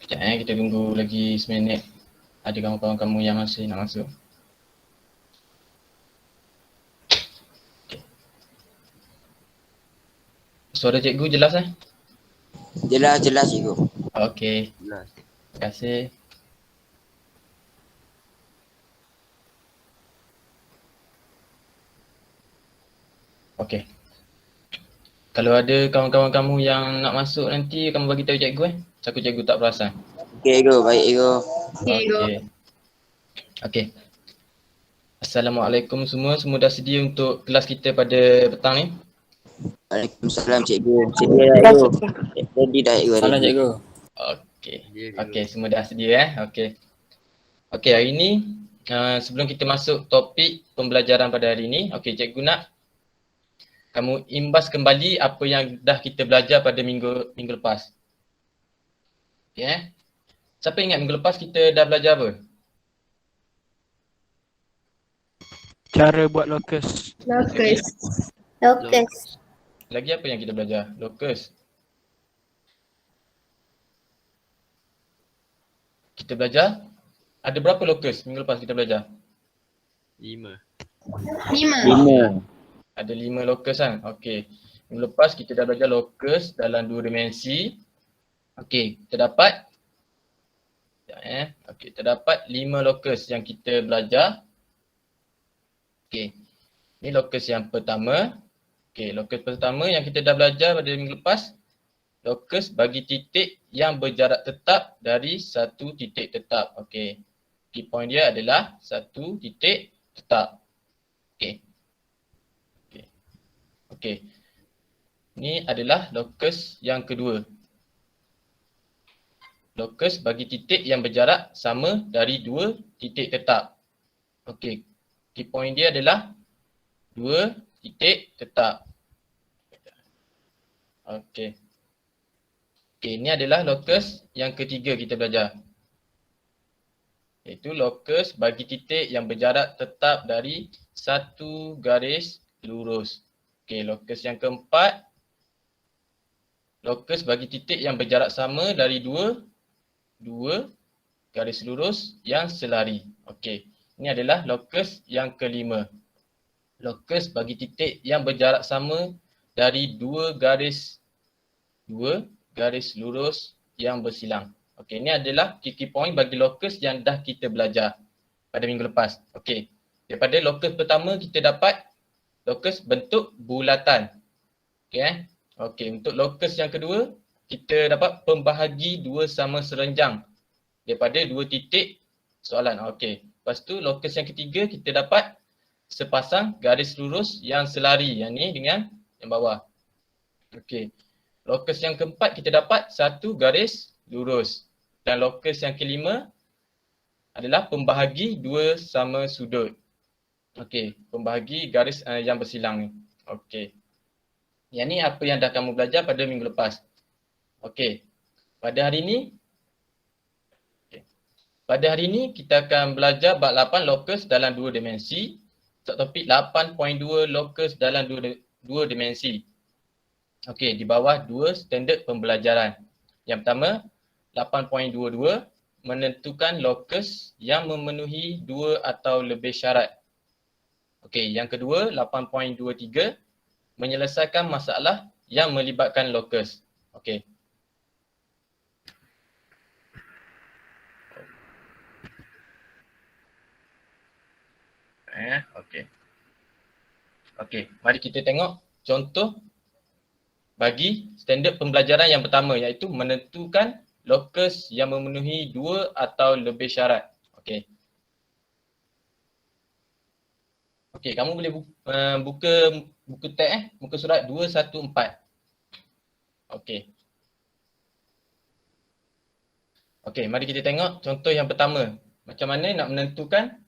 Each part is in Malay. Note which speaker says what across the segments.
Speaker 1: Sekejap kita tunggu lagi seminit. Ada kawan-kawan kamu yang masih nak masuk. Okay. Suara cikgu jelas
Speaker 2: Jelas cikgu.
Speaker 1: Okey.
Speaker 2: Jelas.
Speaker 1: Terima kasih. Okey. Kalau ada kawan-kawan kamu yang nak masuk nanti kamu bagi tahu cikgu Aku cikgu tak perasan.
Speaker 2: Okey cikgu, baik cikgu.
Speaker 1: Okey. Okey. Assalamualaikum semua. Semua dah sedia untuk kelas kita pada petang ni?
Speaker 2: Waalaikumsalam cikgu. Sedia dah cikgu. Ready dah cikgu.
Speaker 3: Salam cikgu.
Speaker 1: Okey. Okey, semua dah sedia Okey. Okey, hari ni sebelum kita masuk topik pembelajaran pada hari ni, okey cikgu nak kamu imbas kembali apa yang dah kita belajar pada minggu lepas. Okey Siapa ingat minggu lepas kita dah belajar apa?
Speaker 4: Cara buat locus.
Speaker 5: Locus.
Speaker 1: Lagi apa yang kita belajar? Locus. Kita belajar ada berapa locus minggu lepas kita belajar?
Speaker 3: 5.
Speaker 1: Ada 5 locus kan? Okey. Minggu lepas kita dah belajar locus dalam 2 dimensi. Okey, kita dapat Okey, terdapat 5 locus yang kita belajar. Okey. Ini locus yang pertama. Okey, locus pertama yang kita dah belajar pada minggu lepas, locus bagi titik yang berjarak tetap dari satu titik tetap. Okey. Key point dia adalah satu titik tetap. Okey. Okey. Okey. Ini adalah locus yang kedua. Locus bagi titik yang berjarak sama dari dua titik tetap. Okey. Key point dia adalah dua titik tetap. Okey. Okey, ini adalah locus yang ketiga kita belajar. Iaitu locus bagi titik yang berjarak tetap dari satu garis lurus. Okey, locus yang keempat, locus bagi titik yang berjarak sama dari dua garis lurus yang selari. Okey, ini adalah locus yang kelima. Locus bagi titik yang berjarak sama dari dua garis lurus yang bersilang. Okey, ini adalah key point bagi locus yang dah kita belajar pada minggu lepas. Okey, daripada locus pertama kita dapat locus bentuk bulatan. Okey Okey, untuk locus yang kedua kita dapat pembahagi dua sama serenjang daripada dua titik soalan. Okey, lepas tu locus yang ketiga kita dapat sepasang garis lurus yang selari, yang ni dengan yang bawah. Okey, locus yang keempat kita dapat satu garis lurus. Dan locus yang kelima adalah pembahagi dua sama sudut. Okey, pembahagi garis yang bersilang ni. Okey. Yang ni apa yang dah kamu belajar pada minggu lepas. Okey. Pada hari ni kita akan belajar bab 8 locus dalam 2 dimensi. Topik 8.2 locus dalam 2 dimensi. Okey, di bawah 2 standard pembelajaran. Yang pertama, 8.22 menentukan locus yang memenuhi 2 atau lebih syarat. Okey, yang kedua 8.23 menyelesaikan masalah yang melibatkan locus. Okey. Okey. Okey, mari kita tengok contoh bagi standard pembelajaran yang pertama, iaitu menentukan locus yang memenuhi 2 atau lebih syarat. Okey. Okey, kamu boleh buka buku teks muka surat 214. Okey. Okey, mari kita tengok contoh yang pertama. Macam mana nak menentukan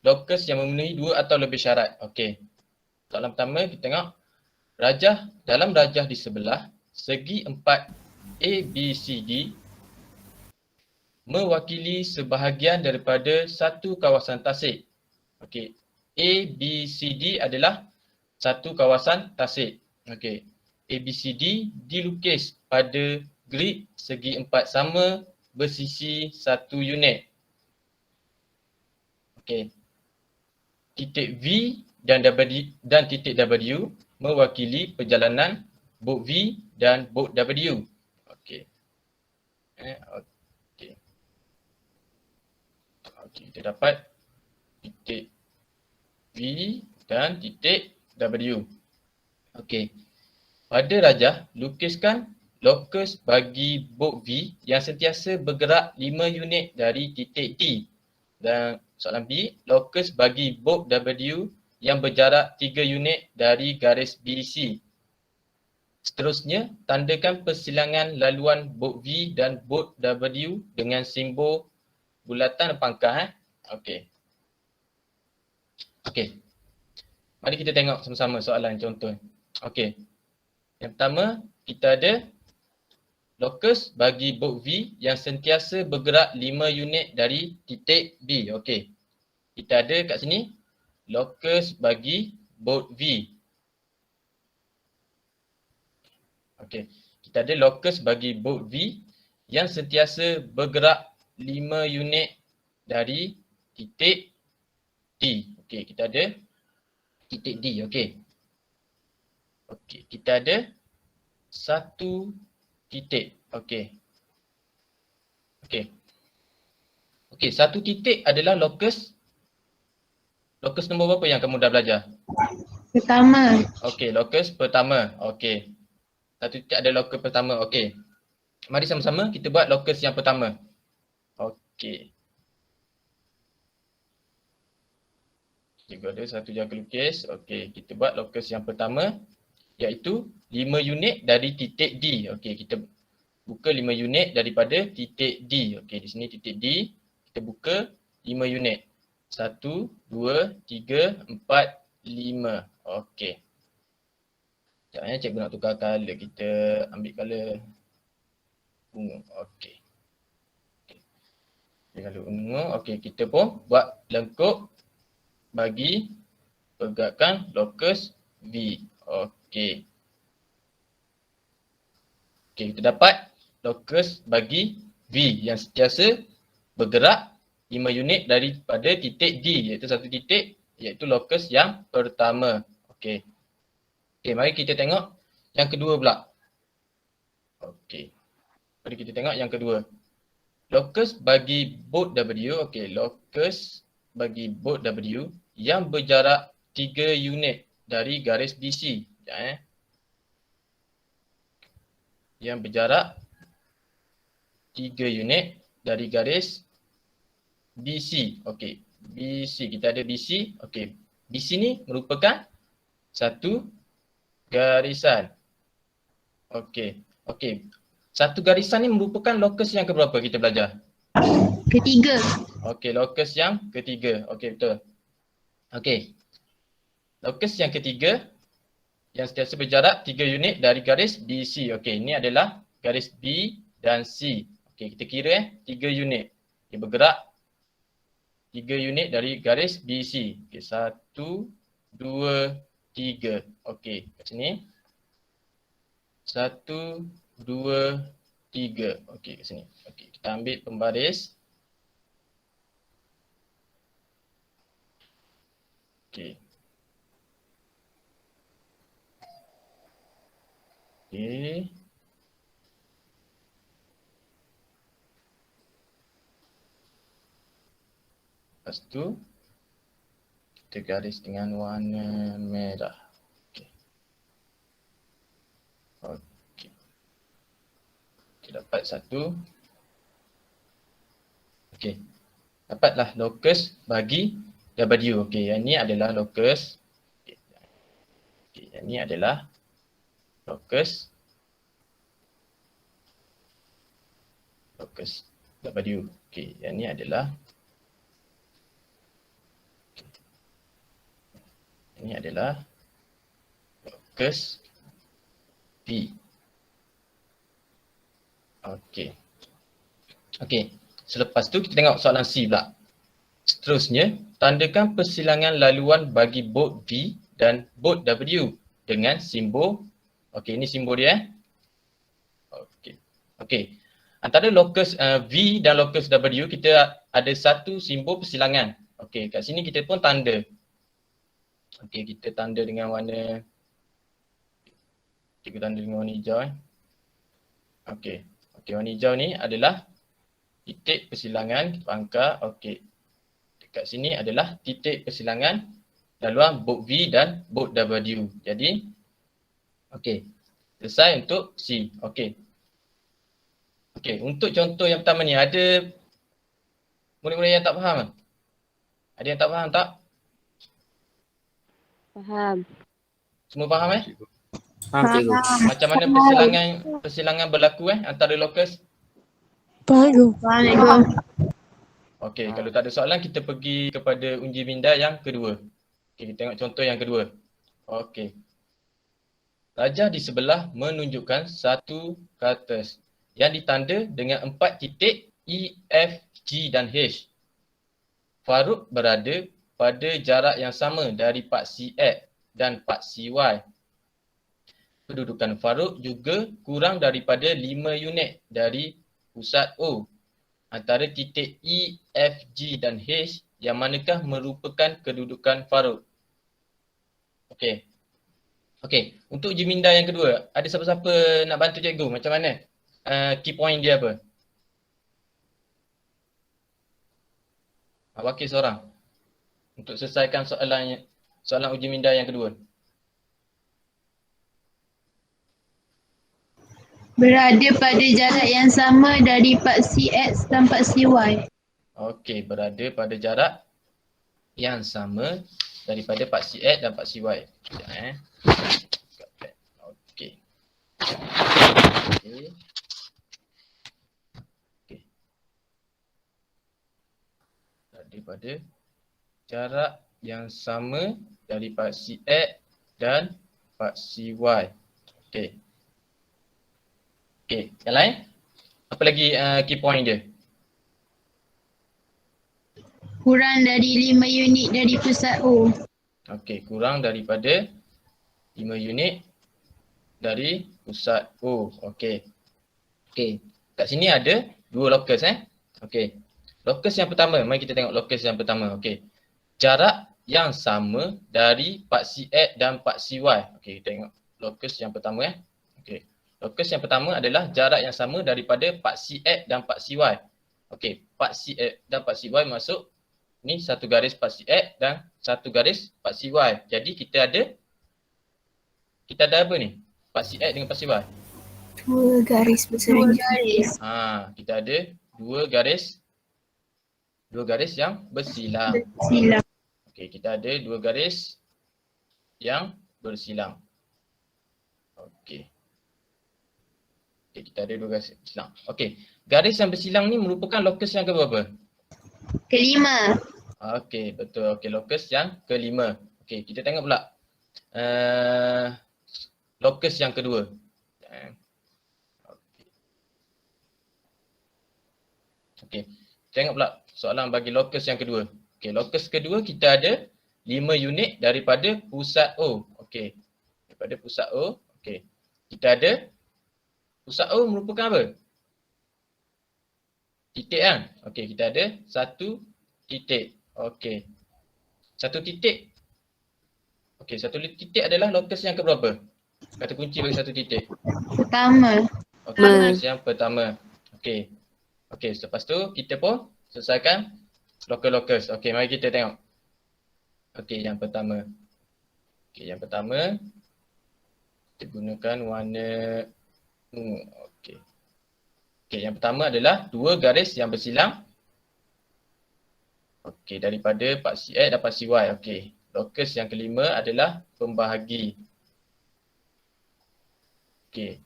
Speaker 1: locus yang memenuhi 2 atau lebih syarat. Okey. Soalan pertama kita tengok dalam rajah di sebelah segi 4 ABCD mewakili sebahagian daripada satu kawasan tasik. Okey. ABCD adalah satu kawasan tasik. Okey. ABCD dilukis pada grid segi empat sama bersisi 1 unit. Okey. Titik V dan titik W mewakili perjalanan boat V dan boat W. Okey. Okey. Okey, kita dapat titik V dan titik W. Okey. Pada rajah, lukiskan lokus bagi boat V yang sentiasa bergerak 5 unit dari titik D. Dan soalan B, lokus bagi boat W yang berjarak 3 unit dari garis BC. Seterusnya, tandakan persilangan laluan boat V dan boat W dengan simbol bulatan pangkah. Okey. Okey. Mari kita tengok sama-sama soalan contoh. Okey. Yang pertama, kita ada lokus bagi boat V yang sentiasa bergerak 5 unit dari titik B. Okey. Kita ada kat sini lokus bagi boat V. Okey. Kita ada lokus bagi boat V yang sentiasa bergerak 5 unit dari titik D. Okey, kita ada titik D. Okey. Okey, kita ada satu titik. Okey. Okey. Okey, satu titik adalah lokus. Lokus nombor berapa yang kamu dah belajar?
Speaker 5: Pertama.
Speaker 1: Okey, lokus pertama. Okey. Satu titik ada lokus pertama. Okey. Mari sama-sama kita buat lokus yang pertama. Okey. Cikgu ada satu jaga lukis. Okey, kita buat lokus yang pertama iaitu 5 unit dari titik D. Okey, kita buka 5 unit daripada titik D. Okey, di sini titik D. Kita buka 5 unit. 1, 2, 3, 4, 5. Okey. Sekejap ya, cikgu nak tukar colour. Kita ambil colour ungu. Okey. Colour ungu. Okey, kita pun buat lengkuk bagi pergerakan lokus V. Okey. Okey, kita dapat lokus bagi V yang sentiasa bergerak 5 unit daripada titik D iaitu satu titik iaitu lokus yang pertama. Okey. Okey, mari kita tengok yang kedua pula. Okey. Mari kita tengok yang kedua. Lokus bagi boat W. Okey, lokus bagi boat W yang berjarak 3 unit dari garis BC. Sekejap Yang berjarak 3 unit dari garis BC. Okey, BC. Kita ada BC. Okey, BC ni merupakan satu garisan. Okey, okey. Satu garisan ni merupakan lokus yang keberapa kita belajar?
Speaker 5: Ketiga.
Speaker 1: Okey, lokus yang ketiga. Okey, betul. Okey. Lokus yang ketiga yang sentiasa berjarak 3 unit dari garis BC. Okey, ini adalah garis B dan C. Okey, kita kira 3 unit. Dia bergerak 3 unit dari garis BC. Okey, 1, 2, 3. Okey, kat sini. 1, 2, 3. Okey, kat sini. Okey, kita ambil pembaris. Okey. Okey. Lepas tu kita garis dengan warna merah. Okey. Okey. Kita dapat satu. Okey. Dapatlah lokus bagi W. Okey, yang ni adalah lokus. Okey, yang ni adalah lokus W. Okey, yang ni adalah ini adalah lokus P. Okey. Okey. Selepas tu kita tengok soalan C pula. Seterusnya, tandakan persilangan laluan bagi boat V dan boat W dengan simbol. Okey, ini simbol dia. Okey. Okey. Antara locus V dan locus W kita ada satu simbol persilangan. Okey, kat sini kita pun tanda. Okey, kita tanda dengan warna warna hijau Okey. Okey, warna hijau ni adalah titik persilangan pangkal. Okey. Dekat sini adalah titik persilangan laluan bot V dan bot W. Jadi okey. Selesai untuk C. Okey. Okey, untuk contoh yang pertama ni ada murid-murid yang tak faham? Ada yang tak faham tak?
Speaker 6: Faham.
Speaker 1: Semua faham
Speaker 3: Cikgu.
Speaker 2: Faham cikgu.
Speaker 1: Macam mana persilangan berlaku antara locus?
Speaker 5: Faham, cikgu.
Speaker 1: Okey, kalau tak ada soalan kita pergi kepada uji minda yang kedua. Okey, kita tengok contoh yang kedua. Okey. Rajah di sebelah menunjukkan satu kertas yang ditanda dengan 4 titik E, F, G dan H. Farouk berada pada jarak yang sama dari paksi X dan paksi Y. Kedudukan Farouk juga kurang daripada 5 unit dari pusat O. Antara titik E, F, G dan H yang manakah merupakan kedudukan Farouk? Okey. Okey, untuk uji minda yang kedua, ada siapa-siapa nak bantu cikgu macam mana? Key point dia apa? Wakil seorang untuk selesaikan soalan uji minda yang kedua.
Speaker 5: Berada pada jarak yang sama dari paksi X dan paksi Y.
Speaker 1: Okey, berada pada jarak yang sama daripada paksi X dan paksi Y. Sekejap Okey. Okey. Okey. Berada pada jarak yang sama dari paksi X dan paksi Y. Okey. Okey, yang lain? Apa lagi key point dia?
Speaker 5: Kurang dari 5 unit dari pusat O.
Speaker 1: Okey, kurang daripada 5 unit dari pusat O. Okey. Okey, kat sini ada dua locus Okey. Locus yang pertama, mari kita tengok locus yang pertama. Okey. Jarak yang sama dari paksi X dan paksi Y. Okey, tengok locus yang pertama Okey. Locus yang pertama adalah jarak yang sama daripada paksi X dan paksi Y. Okey, paksi X dan paksi Y masuk ni satu garis paksi X dan satu garis paksi Y. Jadi kita ada apa ni? Paksi X dengan paksi Y.
Speaker 5: Dua garis bersama.
Speaker 1: Kita ada dua garis yang bersilang.
Speaker 5: Silang.
Speaker 1: Okey, kita ada dua garis yang bersilang. Okey. Okey, kita ada dua garis bersilang. Okey, garis yang bersilang ni merupakan locus yang keberapa?
Speaker 5: Kelima.
Speaker 1: Okey, betul. Okey, locus yang kelima. Okey, kita tengok pula locus yang kedua. Okey, tengok pula soalan bagi locus yang kedua. Okey, locus kedua kita ada 5 unit daripada pusat O. Okey, daripada pusat O. Okey, kita ada pusat O merupakan apa? Titik kan? Okey, kita ada satu titik. Okey. Satu titik. Okey, satu titik adalah locus yang keberapa? Kata kunci bagi satu titik.
Speaker 5: Pertama.
Speaker 1: Okey, locus yang pertama. Okey. Okey, selepas tu kita pun selesaikan locus. Okey, mari kita tengok. Okey, yang pertama. Okey, yang pertama kita gunakan warna okey. Okey, yang pertama adalah dua garis yang bersilang. Okey, daripada paksi X dan paksi Y. Okey. Locus yang kelima adalah pembahagi. Okey.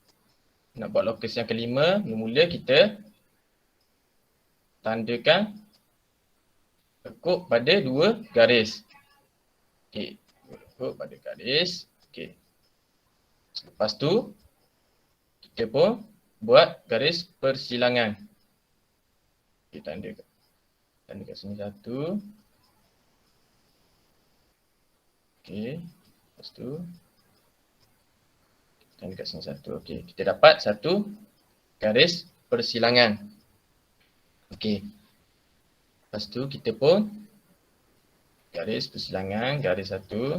Speaker 1: Nak buat locus yang kelima, mula kita tandakan lekuk pada dua garis. Okey. Lekuk pada garis. Okey. Lepas tu kita pun buat garis persilangan. Kita tandakan. Tanda kat sini satu. Okey. Lepas tu tanda kat sini satu. Okey. Kita dapat satu garis persilangan. Okey. Lepas tu kita pun garis persilangan, garis satu.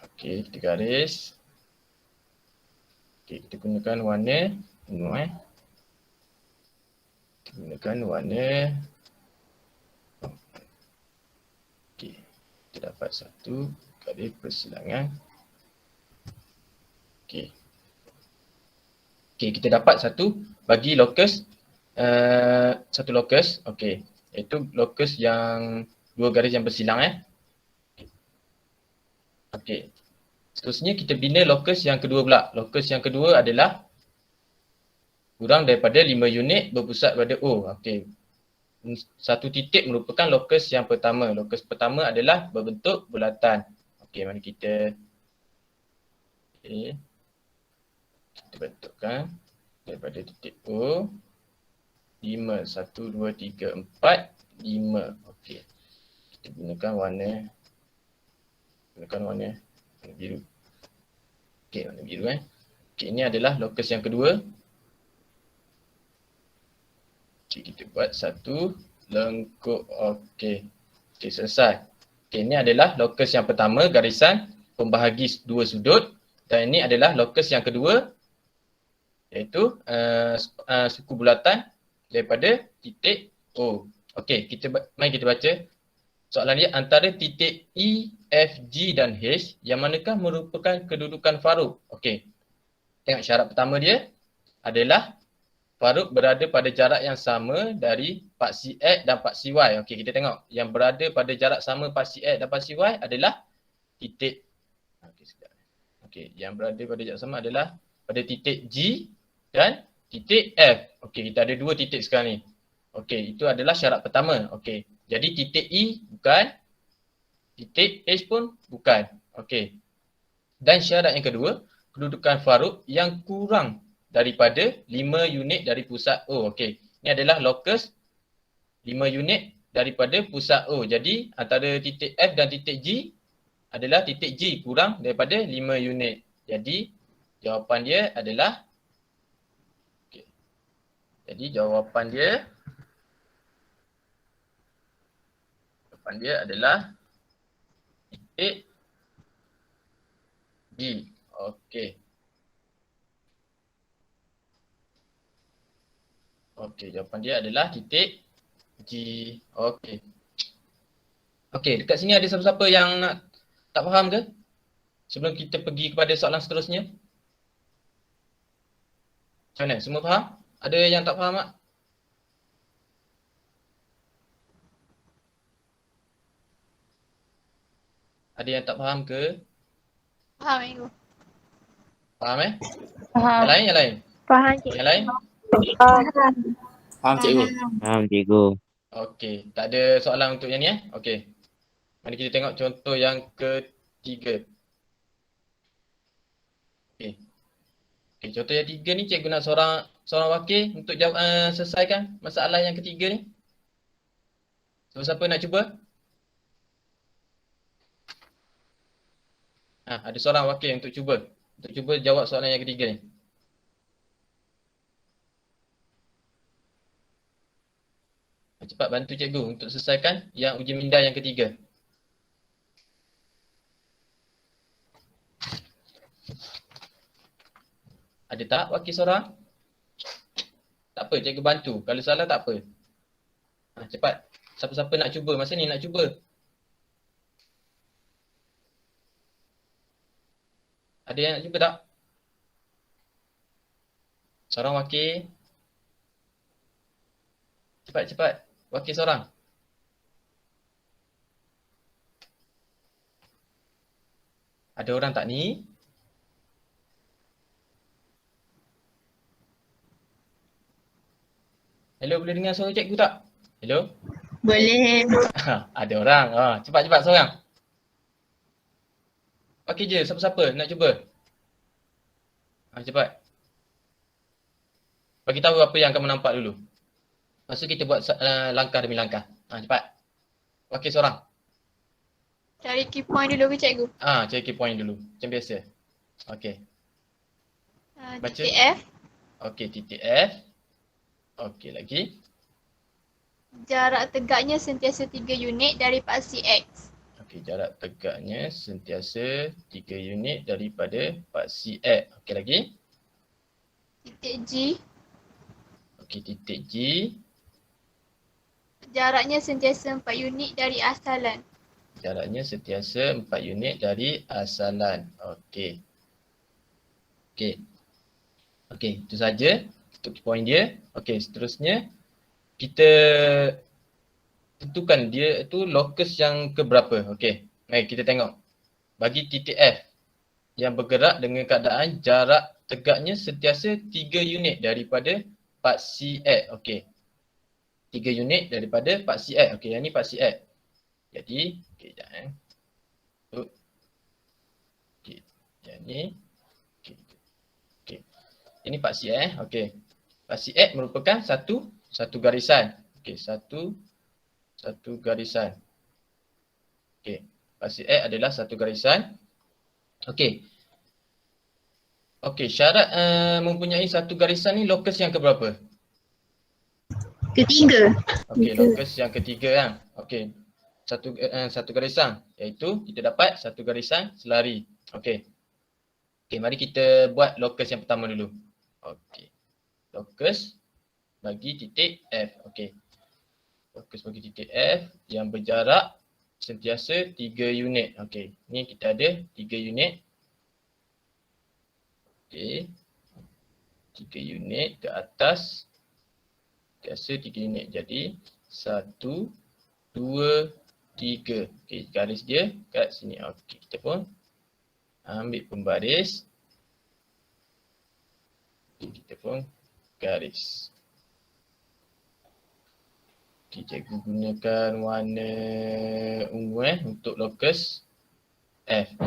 Speaker 1: Okey, kita garis. Okey, kita gunakan warna ungu Kita gunakan warna. Okey, kita dapat satu garis persilangan. Okey. Okey, kita dapat satu bagi lokus satu lokus. Okey, iaitu lokus yang dua garis yang bersilang Okey. Seterusnya kita bina lokus yang kedua pula. Lokus yang kedua adalah kurang daripada 5 unit berpusat pada O. Okey. Satu titik merupakan lokus yang pertama. Lokus pertama adalah berbentuk bulatan. Okey, mari kita kita bentukkan daripada titik O 5, 1, 2, 3, 4, 5. Okey. Kita gunakan warna biru. Okey, warna biru Okey, ini adalah lokus yang kedua. Okey, kita buat satu lengkuk. Okey. Okey, selesai. Okey, ini adalah lokus yang pertama, garisan pembahagi dua sudut, dan ini adalah lokus yang kedua, iaitu suku bulatan daripada titik O. Okey, mari kita baca soalan dia. Antara titik E, F, G dan H, yang manakah merupakan kedudukan Faruk? Okey. Tengok syarat pertama dia adalah Faruk berada pada jarak yang sama dari paksi X dan paksi Y. Okey, kita tengok yang berada pada jarak sama paksi X dan paksi Y adalah titik. Okey, sekejap. Okey, yang berada pada jarak sama adalah pada titik G dan titik F. Okey, kita ada dua titik sekarang ni. Okey, itu adalah syarat pertama. Okey. Jadi titik E bukan, titik H pun bukan. Okey. Dan syarat yang kedua, kedudukan Faruk yang kurang daripada 5 unit dari pusat O. Okey. Ini adalah lokus 5 unit daripada pusat O. Jadi antara titik F dan titik G adalah titik G kurang daripada 5 unit. Jadi jawapan dia adalah okey. Jadi jawapan dia adalah titik G. Okey. Okey, jawapan dia adalah titik G. Okey. Okey, dekat sini ada siapa-siapa yang tak faham ke? Sebelum kita pergi kepada soalan seterusnya. Macam mana? Semua faham? Ada yang tak faham tak? Ada yang tak faham ke?
Speaker 6: Faham, Cikgu.
Speaker 1: Faham
Speaker 6: Faham.
Speaker 1: Yang lain?
Speaker 6: Faham, Cikgu.
Speaker 1: Yang lain?
Speaker 2: Faham cikgu?
Speaker 3: Faham cikgu.
Speaker 1: Okey, tak ada soalan untuk yang ni Okey. Mari kita tengok contoh yang ketiga. Okey. Okey, contoh yang ketiga ni cikgu nak seorang wakil untuk jawab selesaikan masalah yang ketiga ni. Siapa-siapa nak cuba? Ada seorang wakil untuk cuba jawab soalan yang ketiga ni. Cepat bantu cikgu untuk selesaikan yang uji minda yang ketiga. Ada tak wakil seorang? Tak apa, cikgu bantu. Kalau salah tak apa. Cepat. Siapa-siapa nak cuba? Masa ni nak cuba. Ada yang nak cuba tak? Seorang wakil. Cepat-cepat. Wakil seorang. Ada orang tak ni? Hello, boleh dengar suara cikgu tak? Hello?
Speaker 5: Boleh.
Speaker 1: Ada orang. Cepat-cepat seorang. Okey je, siapa-siapa nak cuba? Cepat. Bagi tahu apa yang kamu nampak dulu. Lepas tu kita buat langkah demi langkah. Cepat. Wakil seorang.
Speaker 6: Cari Cari key point dulu ke cikgu?
Speaker 1: Cari key point dulu. Macam biasa. Okey. Baca.
Speaker 6: Titik F.
Speaker 1: Okey, titik F. Okey, lagi.
Speaker 6: Jarak tegaknya sentiasa 3 unit dari paksi X.
Speaker 1: Okey, jarak tegaknya sentiasa 3 unit daripada paksi X. Okey, lagi.
Speaker 6: Titik G.
Speaker 1: Okey, titik G.
Speaker 6: Jaraknya sentiasa 4 unit dari asalan.
Speaker 1: Jaraknya sentiasa 4 unit dari asalan. Okey. Okey. Okey, itu saja untuk point dia. Okey, seterusnya kita tentukan dia itu locus yang keberapa. Okey. Mari kita tengok. Bagi titik F yang bergerak dengan keadaan jarak tegaknya sentiasa 3 unit daripada paksi X. Okey. 3 unit daripada paksi X. Okey, yang ni paksi X. Jadi, okey, sekejap Okey, yang ni. Okey. Ini paksi X. Okey. Paksi X merupakan satu garisan. Okey, satu garisan. Okey. Paksi X adalah satu garisan. Okey. Okey, syarat mempunyai satu garisan ni locus yang keberapa?
Speaker 5: Ketiga.
Speaker 1: Okey, locus yang ketiga kan. Okey. Satu garisan iaitu kita dapat satu garisan selari. Okey. Okey, mari kita buat locus yang pertama dulu. Okey. Locus bagi titik F. Okey. Locus bagi titik F yang berjarak sentiasa 3 unit. Okey. Ni kita ada 3 unit. Okey. 3 unit ke atas. Sentiasa 3 unit. Jadi 1, 2, 3. Okey, garis dia kat sini. Okey, kita pun ambil pembaris. Okey, kita pun garis. Okey, cikgu gunakan warna ungu untuk locus F.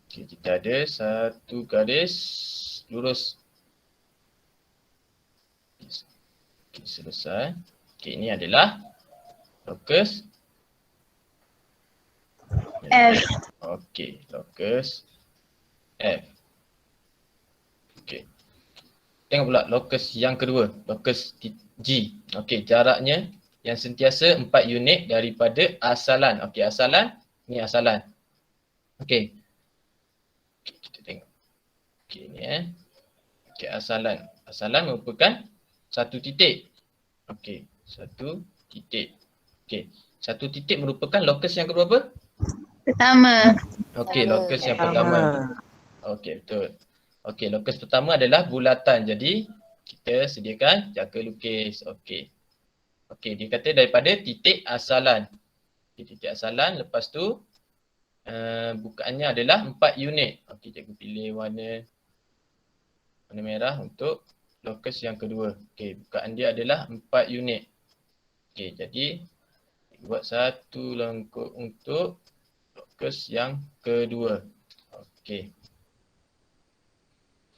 Speaker 1: Okey, kita ada satu garis lurus. Okey, selesai. Okey, ini adalah locus
Speaker 5: F.
Speaker 1: Okey, locus F. Okey. Tengok pula locus yang kedua, locus G. Okey, jaraknya yang sentiasa 4 unit daripada asalan. Okey, asalan, ni asalan. Okey. Okey, kita tengok. Okey, ni Okey, asalan. Asalan merupakan satu titik. Okey, satu titik. Okey, satu titik merupakan locus yang keberapa?
Speaker 5: Pertama.
Speaker 1: Okey, locus yang pertama. Okey, betul. Okey, locus pertama adalah bulatan. Jadi, kita sediakan jangka lukis. Okey. Okey, dia kata daripada titik asalan. Okay, titik asalan, lepas tu bukaannya adalah 4 unit. Okey, cikgu pilih warna merah untuk locus yang kedua. Okey, bukaan dia adalah 4 unit. Okey, jadi buat satu lengkuk untuk locus yang kedua. Okey.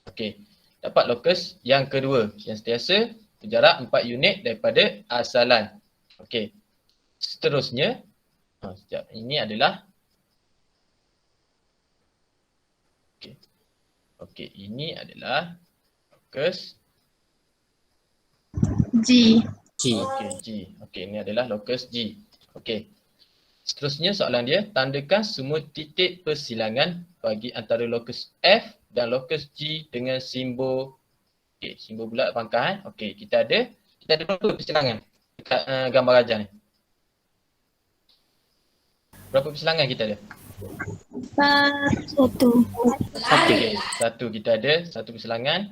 Speaker 1: Okey. Dapat locus yang kedua yang sentiasa berjarak 4 unit daripada asalan. Okey. Seterusnya, sekejap. Ini adalah okey. Okey, ini adalah locus
Speaker 5: G.
Speaker 2: G.
Speaker 1: Okey, G. Okey, ini adalah locus G. Okey. Seterusnya soalan dia, tandakan semua titik persilangan bagi antara locus F dan locus G dengan simbol okey, simbol bulat pangkal. Okey, kita ada berapa persilangan dekat gambar rajah ni? Berapa persilangan kita ada?
Speaker 5: Satu.
Speaker 1: Okey, satu kita ada satu persilangan.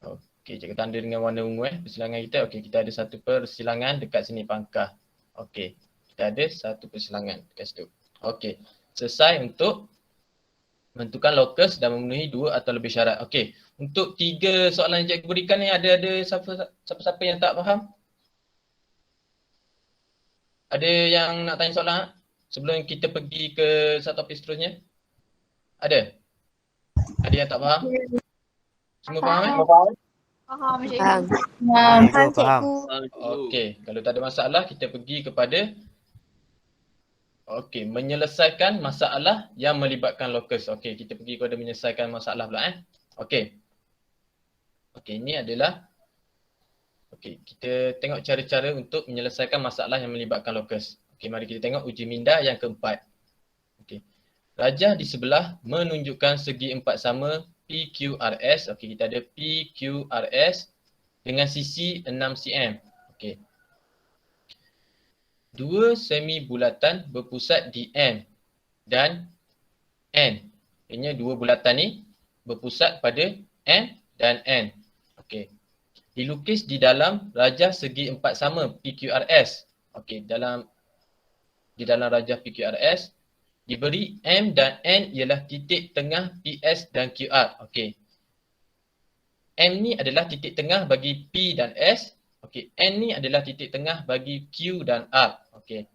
Speaker 1: Okey, cikgu tanda dengan warna ungu persilangan kita. Okey, kita ada satu persilangan dekat sini pangkal. Okey, kita ada satu persilangan dekat situ. Okey, selesai untuk menentukan locus dan memenuhi 2 atau lebih syarat. Okey, untuk 3 soalan yang cikgu berikan ni ada siapa-siapa yang tak faham? Ada yang nak tanya soalan sebelum kita pergi ke satu topik seterusnya? Ada? Ada yang tak faham? Semua faham
Speaker 6: Faham cikgu.
Speaker 2: Faham.
Speaker 5: Faham.
Speaker 2: Faham.
Speaker 1: Okey, kalau tak ada masalah kita pergi kepada Okey, menyelesaikan masalah yang melibatkan locus. Okey, kita pergi kepada menyelesaikan masalah pula Okey. Okey, ini adalah kita tengok cara-cara untuk menyelesaikan masalah yang melibatkan locus. Okey, mari kita tengok uji minda yang keempat. Okey. Rajah di sebelah menunjukkan segi empat sama PQRS. Okey, kita ada PQRS dengan sisi 6 cm. Okey. Dua semi bulatan berpusat di M dan N. Ini dua bulatan ni berpusat pada M dan N. Okey. Dilukis di dalam rajah segi empat sama PQRS. Okey, di dalam rajah PQRS diberi M dan N ialah titik tengah PS dan QR. Okey. M ni adalah titik tengah bagi P dan S. Okey, N ni adalah titik tengah bagi Q dan R. Okey.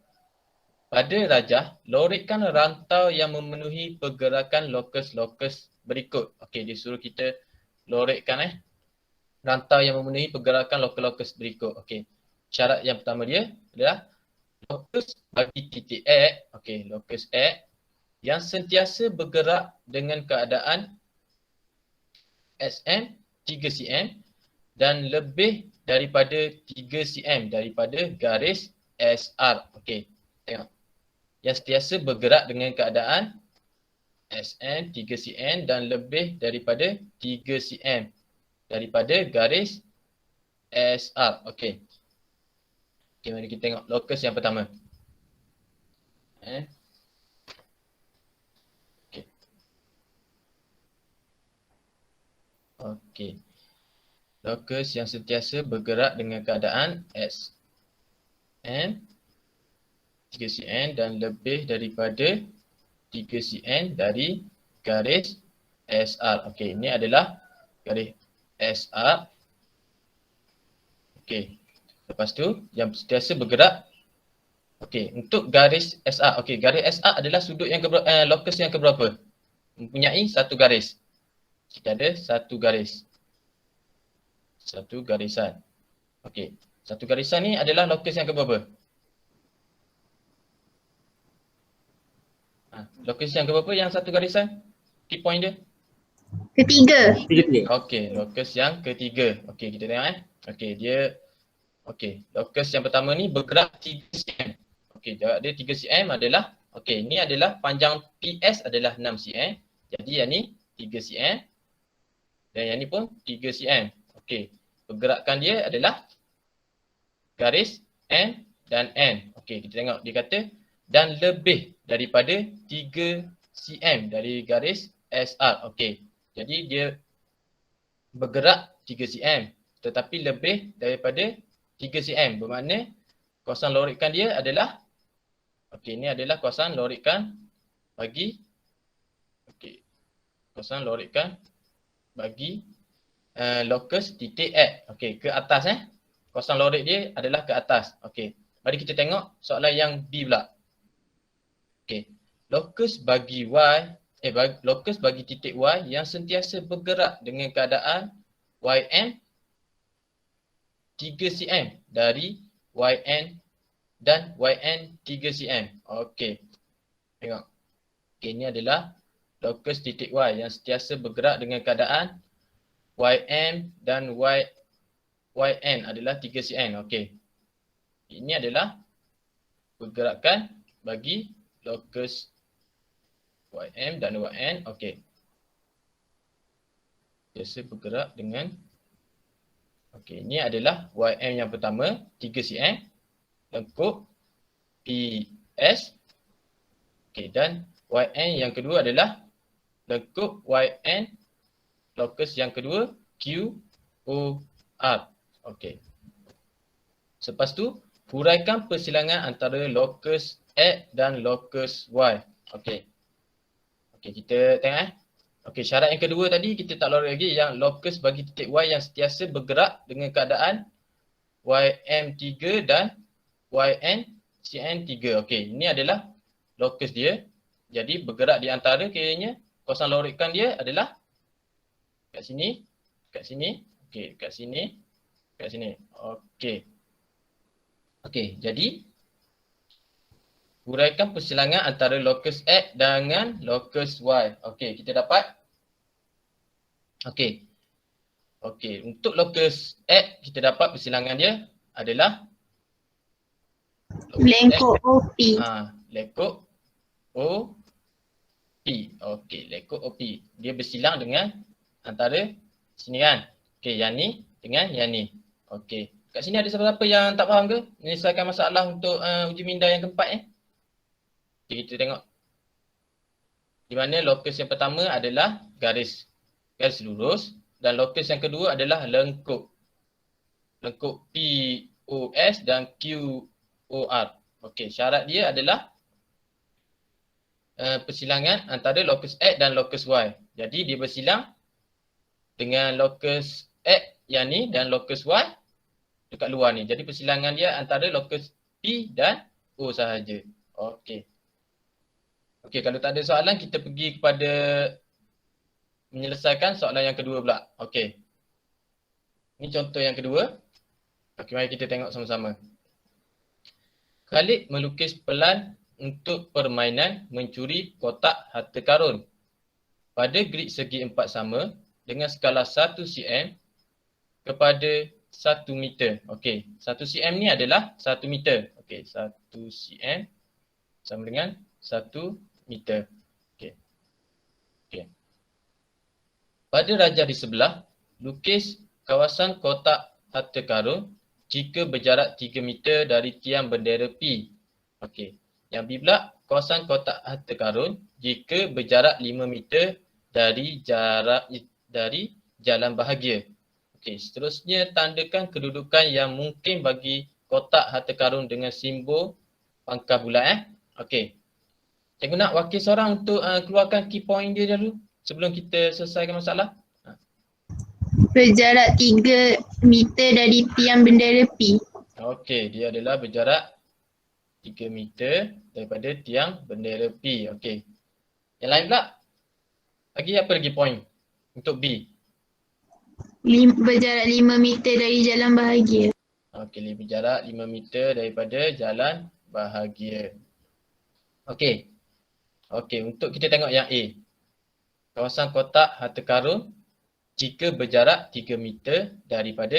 Speaker 1: Pada rajah, lorikkan rantau yang memenuhi pergerakan lokus-lokus berikut. Okey, dia suruh kita lorikkan rantau yang memenuhi pergerakan lokus-lokus berikut. Okey. Syarat yang pertama dia adalah lokus bagi titik X, okey, lokus X yang sentiasa bergerak dengan keadaan SM 3 cm dan lebih daripada 3 cm daripada garis SR. Okey, tengok. Yang sentiasa bergerak dengan keadaan SM 3 cm dan lebih daripada 3 cm daripada garis SR. Okey. Okey, mari kita tengok lokus yang pertama. Okey. Okey. Lokus yang sentiasa bergerak dengan keadaan SM 3 cm dan lebih daripada 3 cm dari garis SR. Okey, ini adalah garis SR. Okey. Lepas tu yang sentiasa bergerak. Okey, untuk garis SR. Okey, garis SR adalah sudut yang lokus yang keberapa? Mempunyai satu garis. Kita ada satu garis. Satu garisan. Okey. Satu garisan ni adalah lokus yang keberapa? Lokus yang keberapa yang satu garisan? Key point dia?
Speaker 5: Ketiga.
Speaker 1: Okey, lokus yang ketiga. Okey, kita tengok Okey, dia lokus yang pertama ni bergerak 3 cm. Okey, jarak dia 3 cm adalah ini adalah panjang PS adalah 6 cm. Jadi yang ni 3 cm dan yang ni pun 3 cm. Okey, pergerakan dia adalah garis M dan N. Okey, kita tengok dia kata dan lebih daripada 3 cm dari garis SR. Okey, jadi dia bergerak 3 cm tetapi lebih daripada 3 cm. Bermakna kawasan lorikan dia adalah ini adalah kawasan lorikan bagi kawasan lorikan bagi lokus titik X. Okey, ke atas Kawasan lorik dia adalah ke atas. Okey. Mari kita tengok soalan yang B pula. Okey. Lokus bagi lokus bagi titik Y yang sentiasa bergerak dengan keadaan YM 3 cm dari YN dan YN 3 cm. Okey. Tengok. Okey, ini adalah lokus titik Y yang sentiasa bergerak dengan keadaan YM dan YN adalah 3 cm. Okey. Ini adalah pergerakan bagi lokus YM dan YN. Okey. Biasa bergerak dengan ini adalah YM yang pertama 3 cm lengkup PS. Okey, dan YN yang kedua adalah lengkup YN lokus yang kedua QR. Okey. Selepas tu huraikan persilangan antara lokus X dan lokus Y. Okey. Okey, kita tengok Okey, syarat yang kedua tadi kita tak lori lagi yang lokus bagi titik Y yang sentiasa bergerak dengan keadaan YM3 dan YN-CN3. Okey, ini adalah lokus dia. Jadi bergerak di antara kiranya kawasan lorikan dia adalah kat sini, okey, kat sini, okey. Okey, jadi Huraikan persilangan antara locus X dengan locus Y. Okey, kita dapat. Okey. Okey, untuk locus X kita dapat persilangan dia adalah locus X.
Speaker 5: Lengkuk OP.
Speaker 1: Lekuk OP. Okey, lekuk OP. Dia bersilang dengan antara sini kan. Okey, yang ni dengan yang ni. Okey. Kat sini ada siapa-siapa yang tak faham ke? Menyelesaikan masalah untuk uji minda yang keempat Okay, kita tengok. Di mana locus yang pertama adalah garis lurus dan locus yang kedua adalah lengkuk. Lengkuk POS dan QOR. Okey, syarat dia adalah persilangan antara locus X dan locus Y. Jadi dia bersilang dengan locus X yang ni dan locus Y dekat luar ni. Jadi persilangan dia antara locus P dan O sahaja. Okey. Okey, kalau tak ada soalan kita pergi kepada menyelesaikan soalan yang kedua pula. Okey. Ini contoh yang kedua. Okey, mari kita tengok sama-sama. Khalid melukis pelan untuk permainan mencuri kotak harta karun pada grid segi 4 sama dengan skala 1 cm kepada 1 meter. Okey, 1 cm ni adalah 1 meter. Okey, 1 cm sama dengan 1 meter. Okey. Okey. Pada rajah di sebelah, lukis kawasan kotak harta karun jika berjarak 3 meter dari tiang bendera P. Okey. Yang B pula, kawasan kotak harta karun jika berjarak 5 meter dari jalan bahagia. Okey, seterusnya tandakan kedudukan yang mungkin bagi kotak harta karun dengan simbol pangkal bulat. Okey. Cikgu nak wakil seorang untuk keluarkan key point dia dulu sebelum kita selesaikan masalah.
Speaker 5: Berjarak 3 meter dari tiang bendera P.
Speaker 1: Okey, dia adalah berjarak 3 meter daripada tiang bendera P. Okey. Yang lain pula? Lagi apa lagi point untuk B?
Speaker 5: Berjarak 5 meter dari jalan bahagia.
Speaker 1: Okey, berjarak 5 meter daripada jalan bahagia. Okey. Okey, untuk kita tengok yang A. Kawasan kotak harta karun jika berjarak 3 meter daripada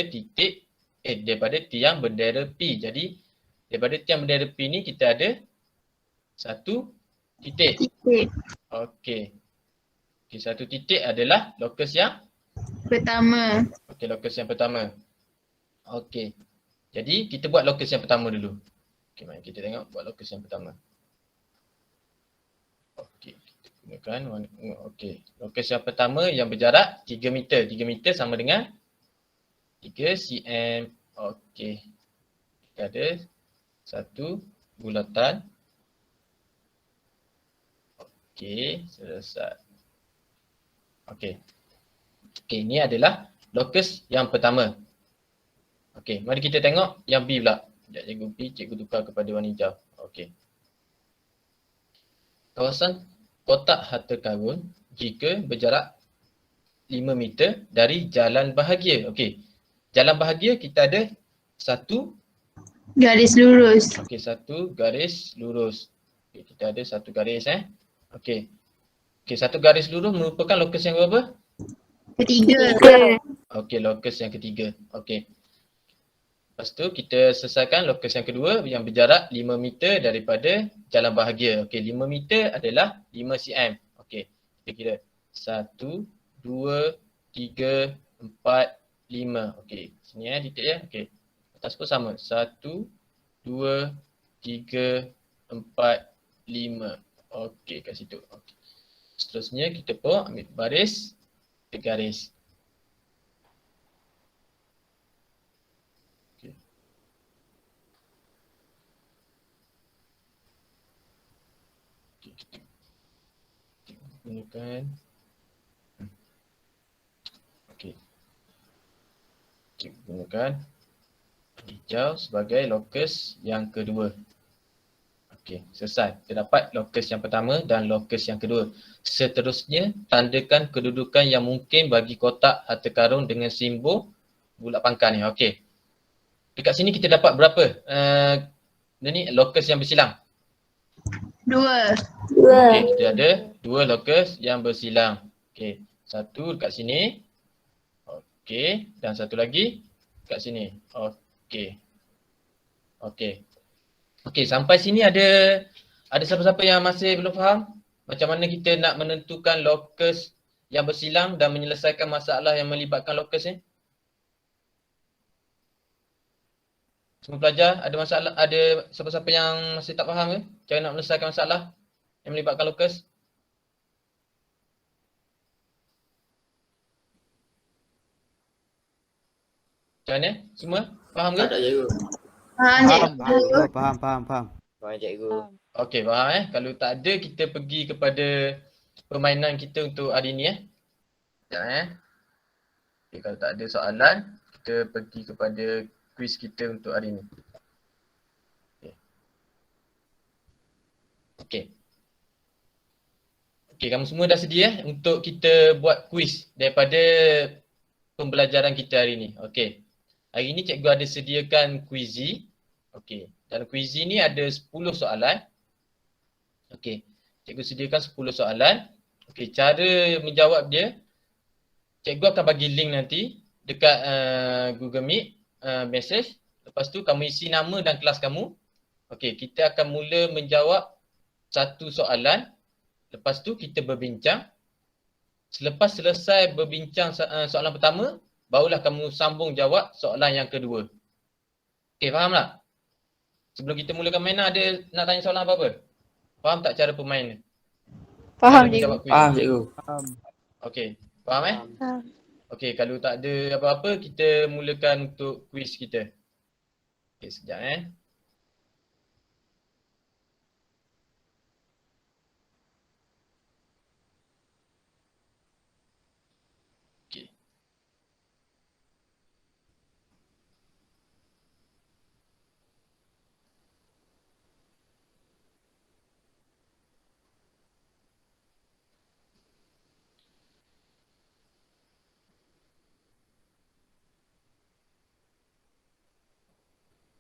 Speaker 1: daripada tiang bendera P. Jadi daripada tiang bendera P ni kita ada satu titik. Okey. Okey, satu titik adalah locus yang
Speaker 5: Pertama.
Speaker 1: okey, locus yang pertama. Okey. Jadi kita buat locus yang pertama dulu. Okey, mari kita tengok buat locus yang pertama. Okey, kita gunakan okey. Locus yang pertama yang berjarak 3 meter. 3 meter sama dengan 3 cm. Okey. Kita ada satu bulatan. Okey, selesai. Okey. Okey, ini adalah locus yang pertama. Okey, mari kita tengok yang B pula. Sekejap cikgu B, cikgu tukar kepada warna hijau. Okey. Kawasan kotak harta karun jika berjarak 5 meter dari jalan bahagia. Okey. Jalan bahagia kita ada satu
Speaker 5: Garis lurus.
Speaker 1: okey, satu garis lurus. Okey, kita ada satu garis Okey. Okey, satu garis lurus merupakan locus yang berapa?
Speaker 5: Ketiga.
Speaker 1: Okey, locus yang ketiga. Okey. Lepas tu kita selesaikan locus yang kedua yang berjarak 5 meter daripada jalan bahagia. Okey, 5 meter adalah 5 cm. Okey, kita kira 1, 2, 3, 4, 5. Okey, sini titik ya. Okey, atas pun sama. 1, 2, 3, 4, 5. Okey, kat situ. Okey. Seterusnya kita pun ambil baris, garis. Gunakan gunakan hijau sebagai locus yang kedua. Okey, selesai. Kita dapat locus yang pertama dan locus yang kedua. Seterusnya, tandakan kedudukan yang mungkin bagi kotak harta karun dengan simbol bulat pangkal ni. Okey. Dekat sini kita dapat berapa? Ni locus yang bersilang.
Speaker 5: Dua.
Speaker 1: Okey, kita ada 2 locus yang bersilang. Okey, satu dekat sini. Okey, dan satu lagi dekat sini. Okey. Okey. Okey, sampai sini ada siapa-siapa yang masih belum faham macam mana kita nak menentukan locus yang bersilang dan menyelesaikan masalah yang melibatkan locus ni? Semua pelajar ada masalah, ada siapa-siapa yang masih tak faham ke cara nak menyelesaikan masalah yang melibatkan locus? Macam mana? Semua faham ke?
Speaker 2: Tak cikgu.
Speaker 7: Faham.
Speaker 2: Faham cikgu.
Speaker 1: Okey, faham Kalau tak ada, kita pergi kepada permainan kita untuk hari ni Sekejap Okay, kalau tak ada soalan, kita pergi kepada kuis kita untuk hari ni. Okey. Okey, kamu semua dah sedia untuk kita buat kuis daripada pembelajaran kita hari ni. Okey. Hari ni cikgu ada sediakan kuizi. Okey. Dalam kuizi ni ada 10 soalan. Okey. Cikgu sediakan 10 soalan. Okey, cara menjawab dia, cikgu akan bagi link nanti dekat Google Meet message. Lepas tu kamu isi nama dan kelas kamu. Okey, kita akan mula menjawab satu soalan. Lepas tu kita berbincang. Selepas selesai berbincang soalan pertama, barulah kamu sambung jawab soalan yang kedua. Okey, faham tak? Sebelum kita mulakan mainan, ada nak tanya soalan apa-apa? Faham tak cara permainan?
Speaker 6: Faham,
Speaker 1: Cara menjawab kuis?
Speaker 2: Faham cikgu.
Speaker 1: Okey, faham Okey, kalau tak ada apa-apa, kita mulakan untuk kuis kita. Okey, sekejap Okey.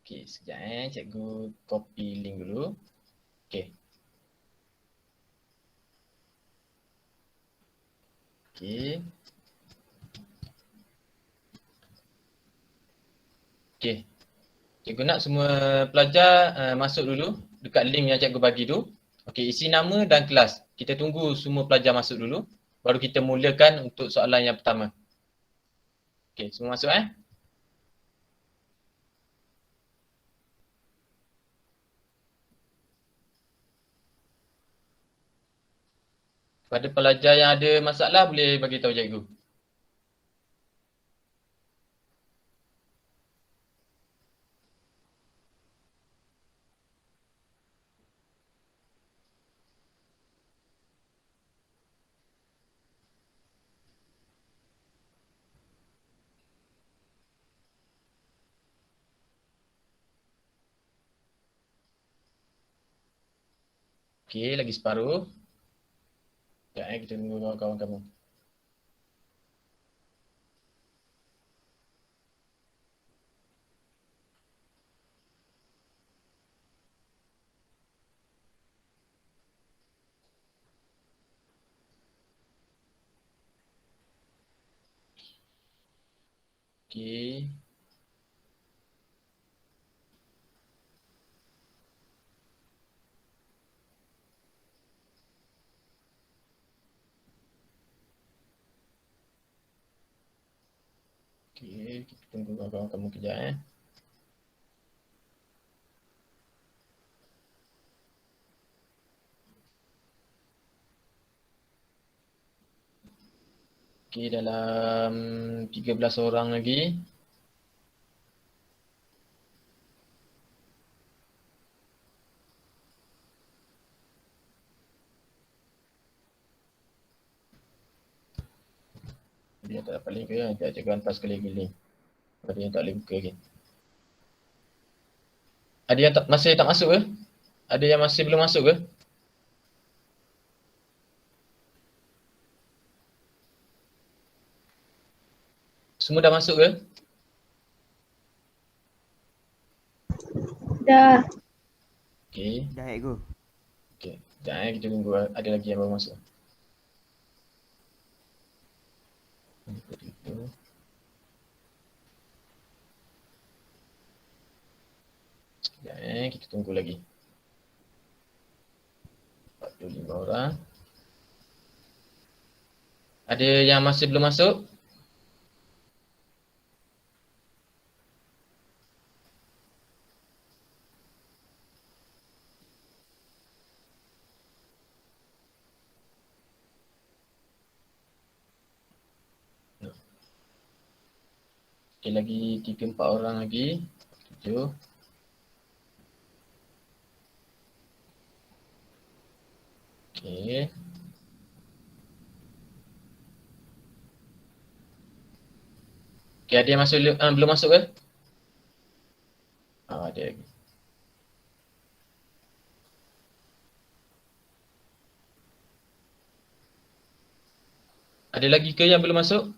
Speaker 1: Okey, sekejap cikgu copy link dulu. Okey. Okey. Okey. Cikgu nak semua pelajar masuk dulu dekat link yang cikgu bagi tu. Okey, isi nama dan kelas. Kita tunggu semua pelajar masuk dulu. Baru kita mulakan untuk soalan yang pertama. Okey, semua masuk Pada pelajar yang ada masalah boleh bagi tahu cikgu. Okey, lagi separuh. Sekejap kita tunggu kawan-kawan kamu. Okey. Okey, kita tunggu kawan-kawan kamu kejap Okey, dalam 13 orang lagi. Dia tak dapat link ke? Nanti cikgu hantar sekali lagi link. Ada yang tak boleh buka lagi. Ada yang masih tak masuk ke? Ada yang masih belum masuk ke? Semua dah masuk ke?
Speaker 5: Dah.
Speaker 1: Okey.
Speaker 7: Dah cikgu.
Speaker 1: Okey. Sekejap kita tunggu ada lagi yang baru masuk. Sekejap kita tunggu lagi. 45 orang. Ada yang masih belum masuk? Okay, lagi 3-4 orang lagi. 7. Okay. Okay, ada yang masuk, belum masuk ke? Ada lagi. Ada lagi ke yang belum masuk?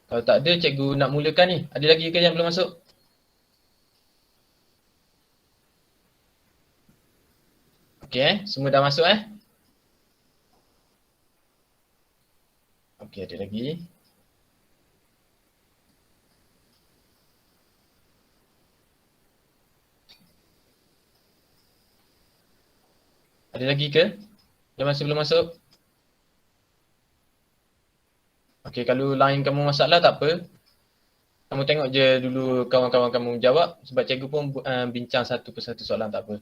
Speaker 1: Kalau tak ada, cikgu nak mulakan ni. Ada lagi ke yang belum masuk? Okey semua dah masuk Okey, ada lagi. Ada lagi ke? Yang masih belum masuk? Okey, kalau line kamu masalah tak apa. Kamu tengok je dulu kawan-kawan kamu jawab sebab cikgu pun bincang satu persatu soalan tak apa.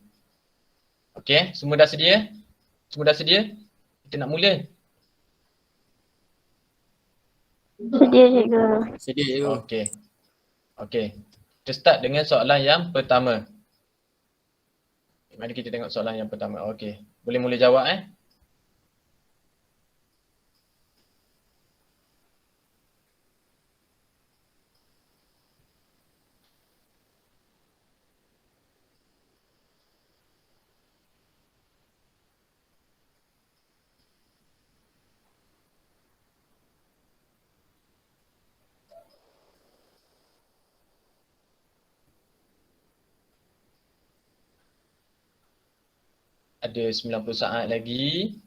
Speaker 1: Okey, semua dah sedia? Semua dah sedia? Kita nak mula.
Speaker 7: Sedia cikgu.
Speaker 2: Sedia cikgu.
Speaker 1: Okey. Okey. Kita start dengan soalan yang pertama. Mari kita tengok soalan yang pertama. Okey. Boleh mula jawab Ada 90 saat lagi.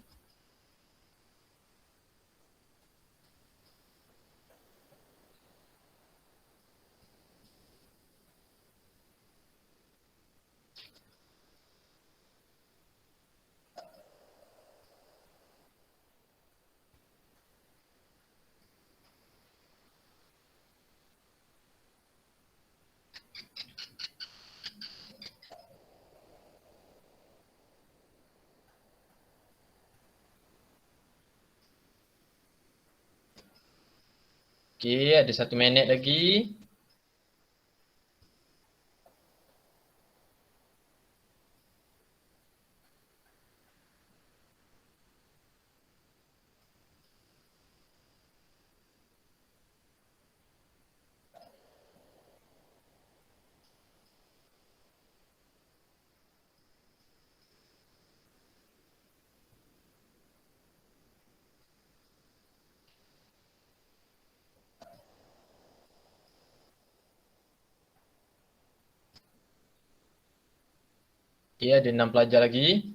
Speaker 1: Okey, ada 1 minit lagi. Okey, ada 6 pelajar lagi.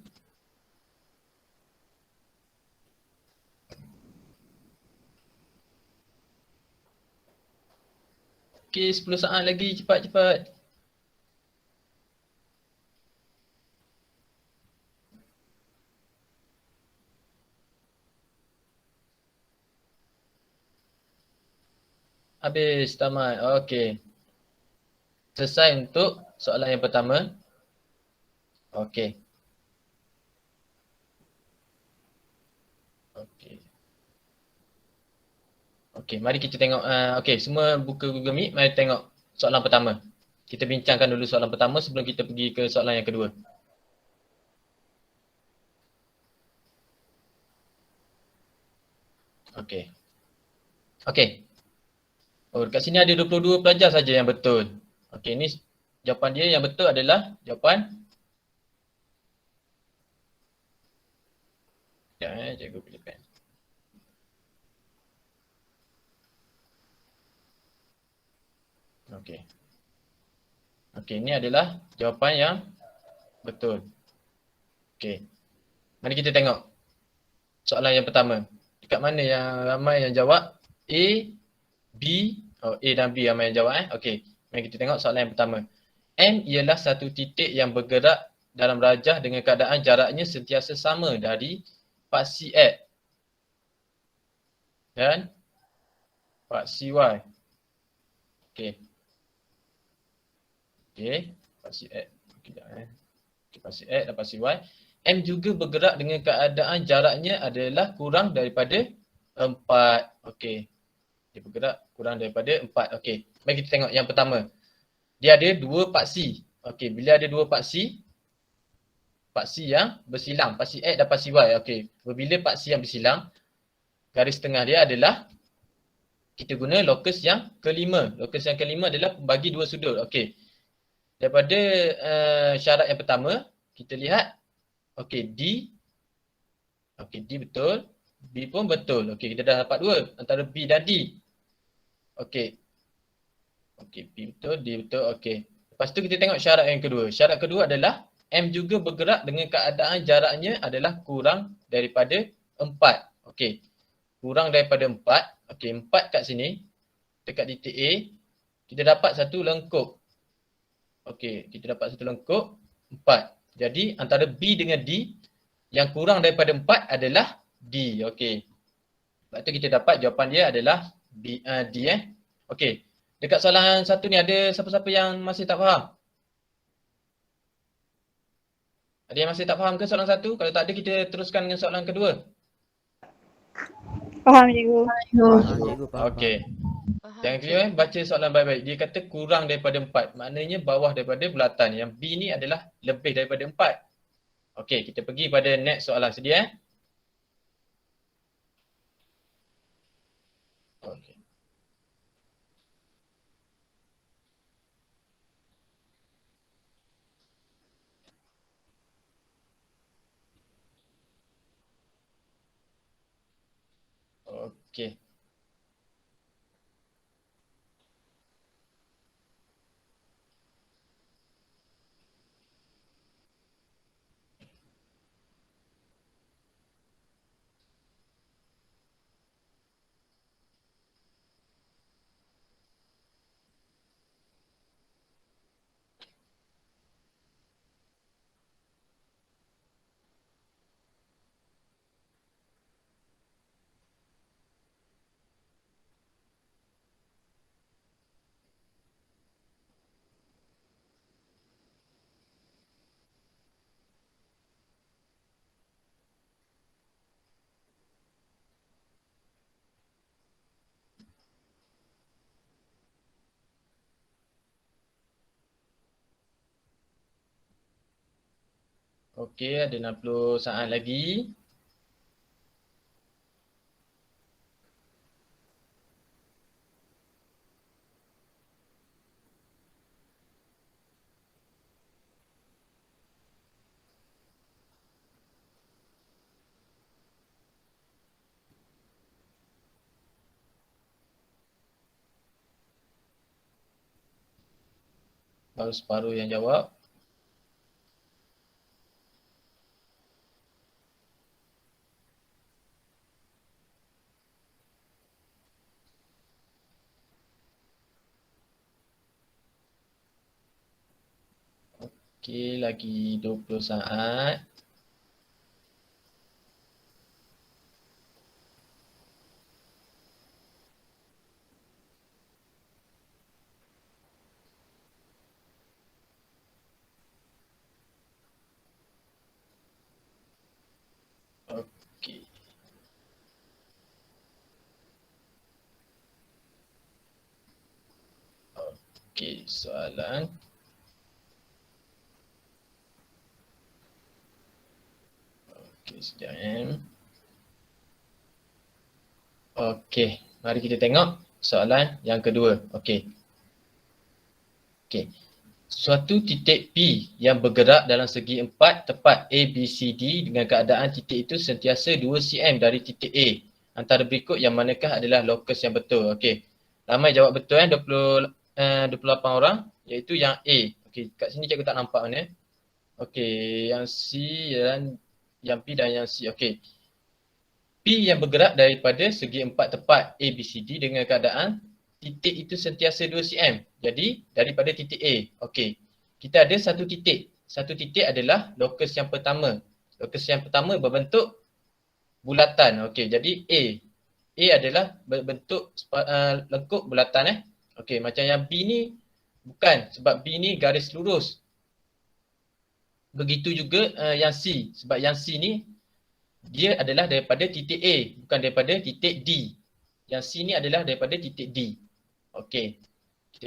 Speaker 1: Okey, 10 saat lagi. Cepat-cepat. Habis, tamat. Okey. Selesai untuk soalan yang pertama. Okey. Okey. Okey, mari kita tengok. Okey, semua buka Google Meet. Mari tengok soalan pertama. Kita bincangkan dulu soalan pertama sebelum kita pergi ke soalan yang kedua. Okey. Okey. Oh, dekat sini ada 22 pelajar saja yang betul. Okey, ni jawapan dia yang betul adalah jawapan. Ya, cikgu pilih pen. Okey. Okey, ini adalah jawapan yang betul. Okey. Mari kita tengok soalan yang pertama. Dekat mana yang ramai yang jawab? A, B, A dan B ramai yang jawab Okey. Mari kita tengok soalan yang pertama. M ialah satu titik yang bergerak dalam rajah dengan keadaan jaraknya sentiasa sama dari paksi X dan paksi Y. Okey. Okey, paksi X. Okey, paksi X dan paksi Y. M juga bergerak dengan keadaan jaraknya adalah kurang daripada 4. Okey. Dia bergerak kurang daripada 4. Okey. Mari kita tengok yang pertama. Dia ada dua paksi. Okey, bila ada dua paksi, paksi yang bersilang, paksi X dan paksi Y. Okey. Bila paksi yang bersilang, garis tengah dia adalah kita guna lokus yang kelima. Lokus yang kelima adalah bagi dua sudut. Okey. Daripada syarat yang pertama, kita lihat okey, D. Okey, D betul. B pun betul. Okey, kita dah dapat dua antara B dan D. Okey. Okey, B betul, D betul. Okey. Lepas tu kita tengok syarat yang kedua. Syarat kedua adalah M juga bergerak dengan keadaan jaraknya adalah kurang daripada 4. Okey. Kurang daripada 4. Okey, 4 kat sini. Dekat titik A. Kita dapat satu lengkup. Okey, kita dapat satu lengkup 4. Jadi antara B dengan D yang kurang daripada 4 adalah D. Okey. Sebab tu kita dapat jawapan dia adalah B, D Okey. Dekat soalan satu ni ada siapa-siapa yang masih tak faham? Ada yang masih tak faham ke soalan satu? Kalau tak ada kita teruskan dengan soalan kedua.
Speaker 8: Faham cikgu.
Speaker 1: Okey. Jangan keliru baca soalan baik-baik. Dia kata kurang daripada 4. Maknanya bawah daripada bulatan. Yang B ni adalah lebih daripada 4. Okey, kita pergi pada next soalan. Sedia Okey. Okey. Okey, ada 60 saat lagi. Baru separuh yang jawab. Okey, lagi 20 saat. Okey. Okey, soalan. Okey, sekejap Okey, mari kita tengok soalan yang kedua. Okey. Okey. Suatu titik P yang bergerak dalam segi 4 tepat A, B, C, D dengan keadaan titik itu sentiasa 2 cm dari titik A. Antara berikut yang manakah adalah lokus yang betul? Okey. Ramai jawab betul 28 orang iaitu yang A. Okey, kat sini cikgu tak nampak mana. Okey, yang C dan yang P dan yang C. Okey. P yang bergerak daripada segi empat tepat A, B, C, D dengan keadaan titik itu sentiasa 2 cm. Jadi, daripada titik A. Okey. Kita ada satu titik. Satu titik adalah lokus yang pertama. Lokus yang pertama berbentuk bulatan. Okey, jadi A. A adalah berbentuk lengkuk bulatan. Okey, macam yang B ni bukan, sebab B ni garis lurus. Begitu juga yang C, sebab yang C ni dia adalah daripada titik A, bukan daripada titik D. Yang C ni adalah daripada titik D. Okey.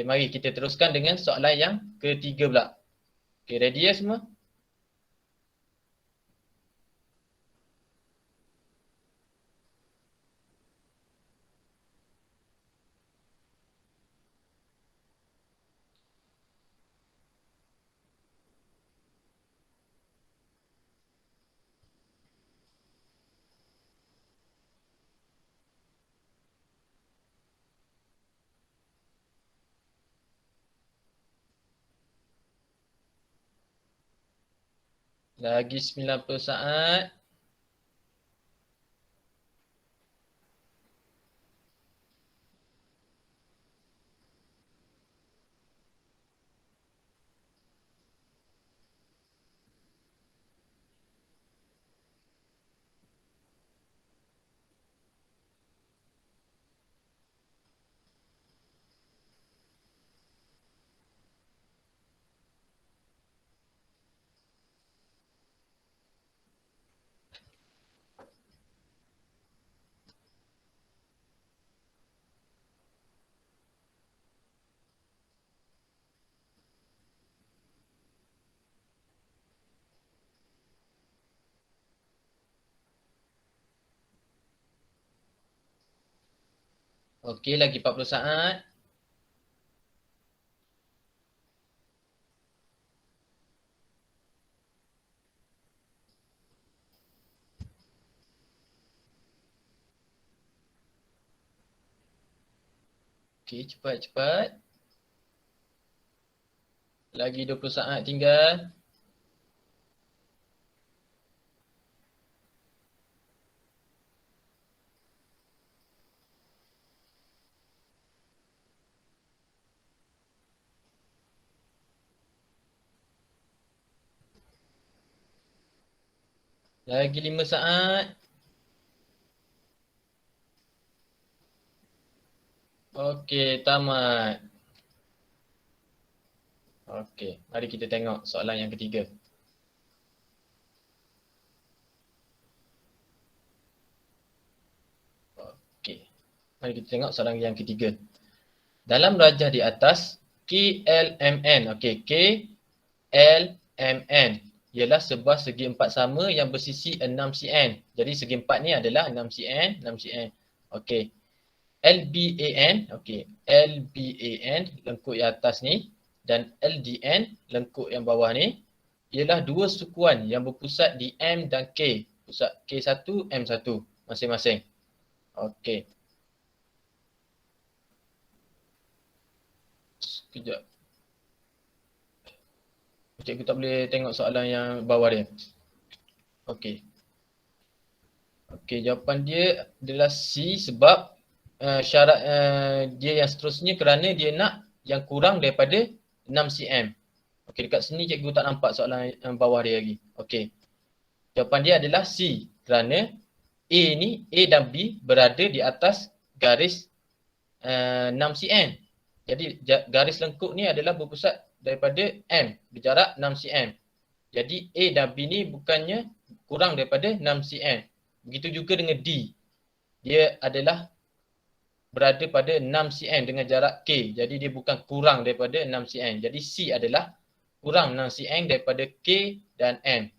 Speaker 1: Mari kita teruskan dengan soalan yang ketiga pula. Okey, ready ya semua? Lagi 90 saat. Okey, lagi 40 saat. Okey, cepat-cepat. Lagi 20 saat tinggal. Lagi 5 saat. Okey, tamat. Okey, mari kita tengok soalan yang ketiga. Okey, mari kita tengok soalan yang ketiga. Dalam rajah di atas, KLMN. Okey, KLMN ialah sebuah segi empat sama yang bersisi 6 cm. Jadi segi empat ni adalah 6 cm, 6 cm. Okey. LBAN, okey. LBAN, lengkuk yang atas ni, dan LDN, lengkuk yang bawah ni, ialah dua sukuan yang berpusat di M dan K. Pusat K1, M1 masing-masing. Okey. Sekejap. Cikgu tak boleh tengok soalan yang bawah dia. Okey. Okey, jawapan dia adalah C sebab syarat dia yang seterusnya kerana dia nak yang kurang daripada 6 cm. Okey, dekat sini cikgu tak nampak soalan bawah dia lagi. Okey. Jawapan dia adalah C kerana A ni, A dan B berada di atas garis 6 cm. Jadi garis lengkuk ni adalah berpusat daripada M, berjarak 6 cm. Jadi A dan B ni bukannya kurang daripada 6 cm. Begitu juga dengan D. Dia adalah berada pada 6 cm dengan jarak K. Jadi dia bukan kurang daripada 6 cm. Jadi C adalah kurang 6 cm daripada K dan M.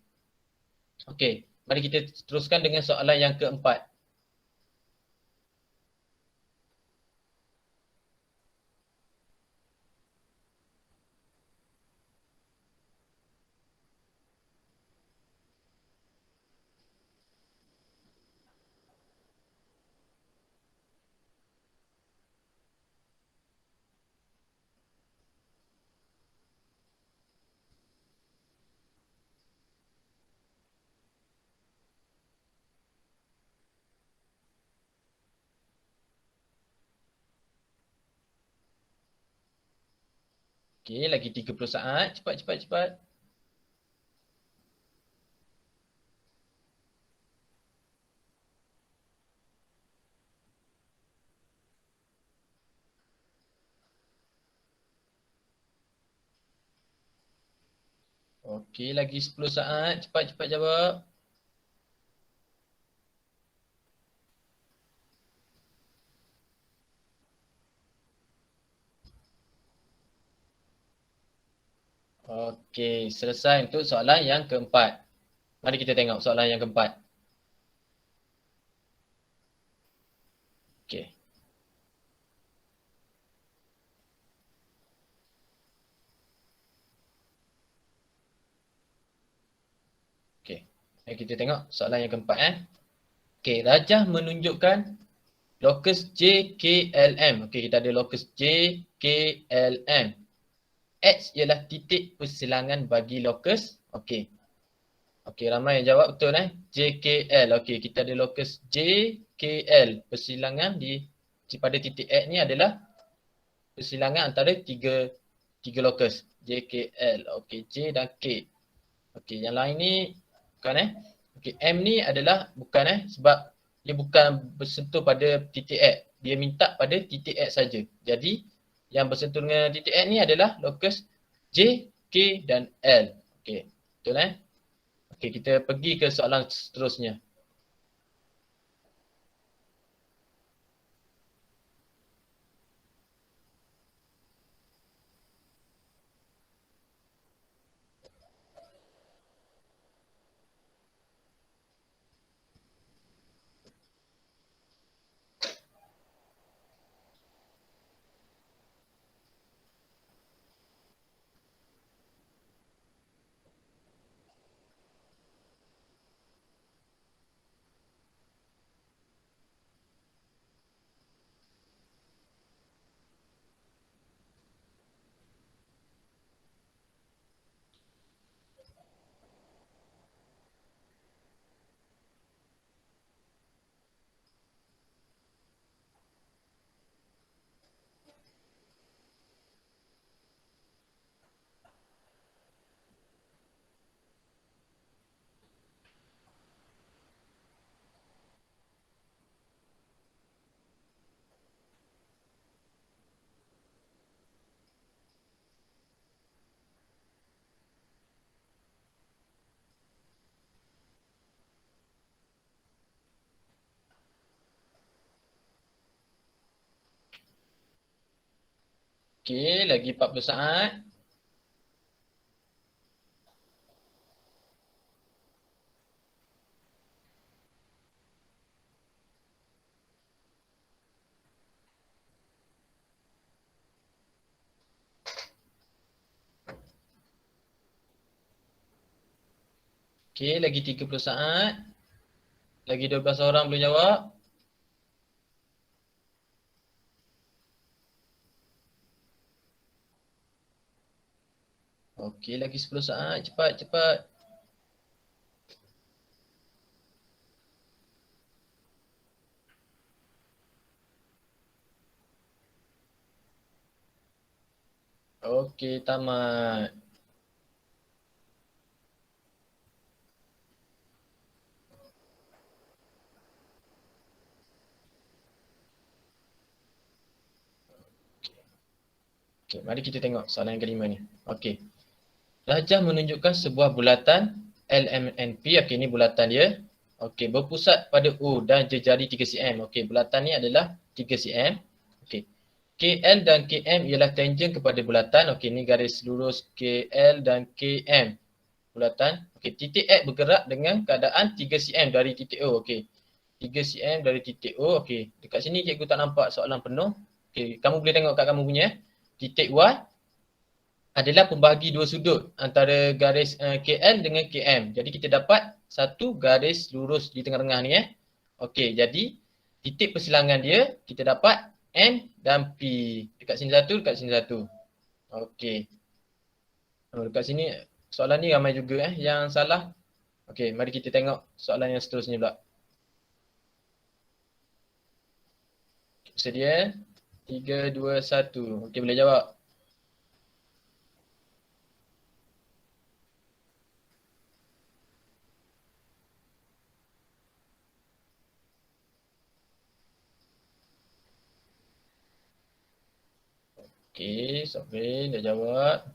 Speaker 1: Okey, mari kita teruskan dengan soalan yang keempat. Okey, lagi 30 saat. Cepat, cepat, cepat. Okey, lagi 10 saat. Cepat, cepat jawab. Okey, selesai untuk soalan yang keempat. Mari kita tengok soalan yang keempat. Okey. Okey. Mari kita tengok soalan yang keempat Okey, Rajah menunjukkan locus JKLM. Okey, kita ada locus JKLM. X ialah titik persilangan bagi locus. Okey. Okey, ramai yang jawab betul JKL. Okey, kita ada locus JKL. Persilangan pada titik X ni adalah persilangan antara tiga locus. JKL. Okey, J dan K. Okey, yang lain ni bukan Okey, M ni adalah bukan sebab dia bukan bersentuh pada titik X. Dia minta pada titik X saja. Jadi yang bersentuh dengan titik X ni adalah locus J, K dan L. Okey, betul Okey, kita pergi ke soalan seterusnya. Okey, lagi 40 saat. Okey, lagi 30 saat. Lagi 12 orang boleh jawab. Okey, lagi 10 saat. Cepat, cepat. Okey, tamat. Okey, mari kita tengok soalan yang kelima ni. Okey. Rajah menunjukkan sebuah bulatan LMNP. Okey, ni bulatan dia. Okey, berpusat pada O dan jejari 3 cm. Okey, bulatan ni adalah 3 cm. Okey. KL dan KM ialah tangen kepada bulatan. Okey, ni garis lurus KL dan KM. Bulatan. Okey, titik X bergerak dengan keadaan 3 cm dari titik O. Okey. 3 cm dari titik O. Okey, dekat sini cikgu tak nampak soalan penuh. Okey, kamu boleh tengok kat kamu punya. Titik Y adalah pembahagi dua sudut antara garis KL dengan KM. Jadi kita dapat satu garis lurus di tengah-tengah ni Okey, jadi titik persilangan dia kita dapat N dan P. Dekat sini satu, dekat sini satu. Okey. Dekat sini soalan ni ramai juga yang salah. Okey, mari kita tengok soalan yang seterusnya pula. Sedia? 3, 2, 1. Okey, boleh jawab. Okey, Sabrin dah jawab.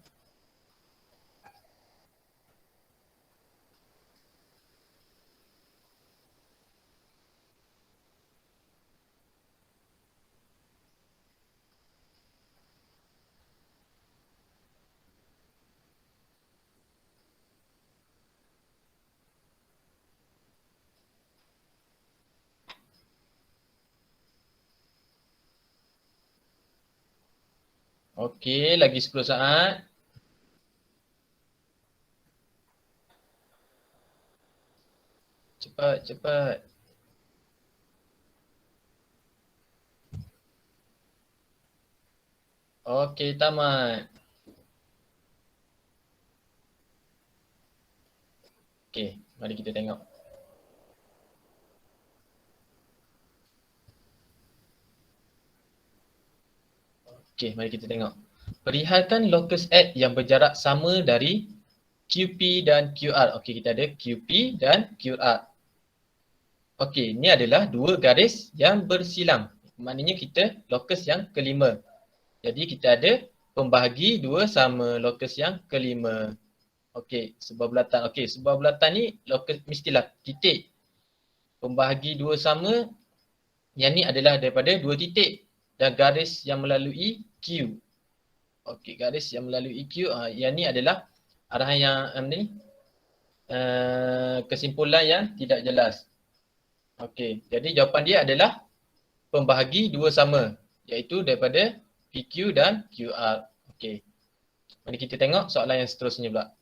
Speaker 1: Okey, lagi 10 saat. Cepat, cepat. Okey, tamat. Okey, mari kita tengok. Okey, mari kita tengok. Perihalkan locus X yang berjarak sama dari QP dan QR. Okey, kita ada QP dan QR. Okey, ini adalah dua garis yang bersilang. Maknanya kita locus yang kelima. Jadi kita ada pembahagi dua sama locus yang kelima. Okey, sebuah bulatan. Okey, sebuah bulatan ni locus mestilah titik. Pembahagi dua sama, yang ni adalah daripada dua titik dan garis yang melalui Q. Okey, garis yang melalui Q, yang ni adalah arahan yang kesimpulan yang tidak jelas. Okey, jadi jawapan dia adalah pembahagi dua sama, iaitu daripada PQ dan QR. Okey. Mari kita tengok soalan yang seterusnya pula.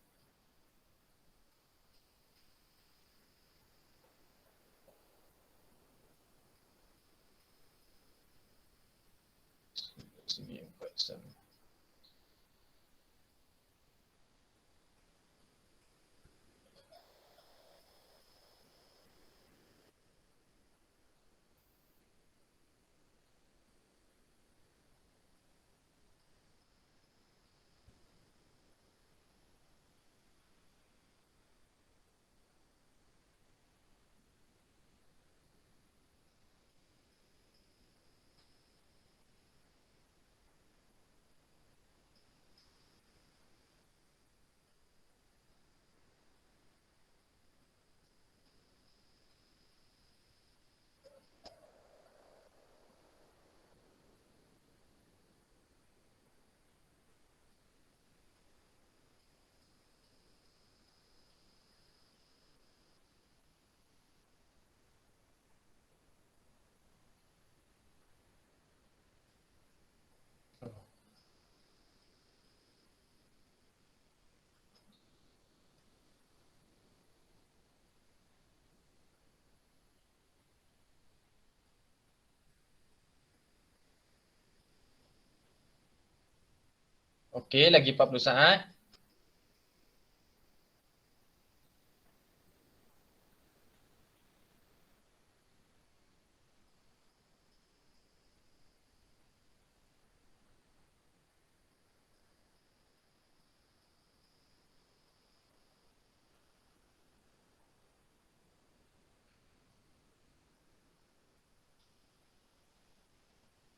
Speaker 1: Okey, lagi 40 saat.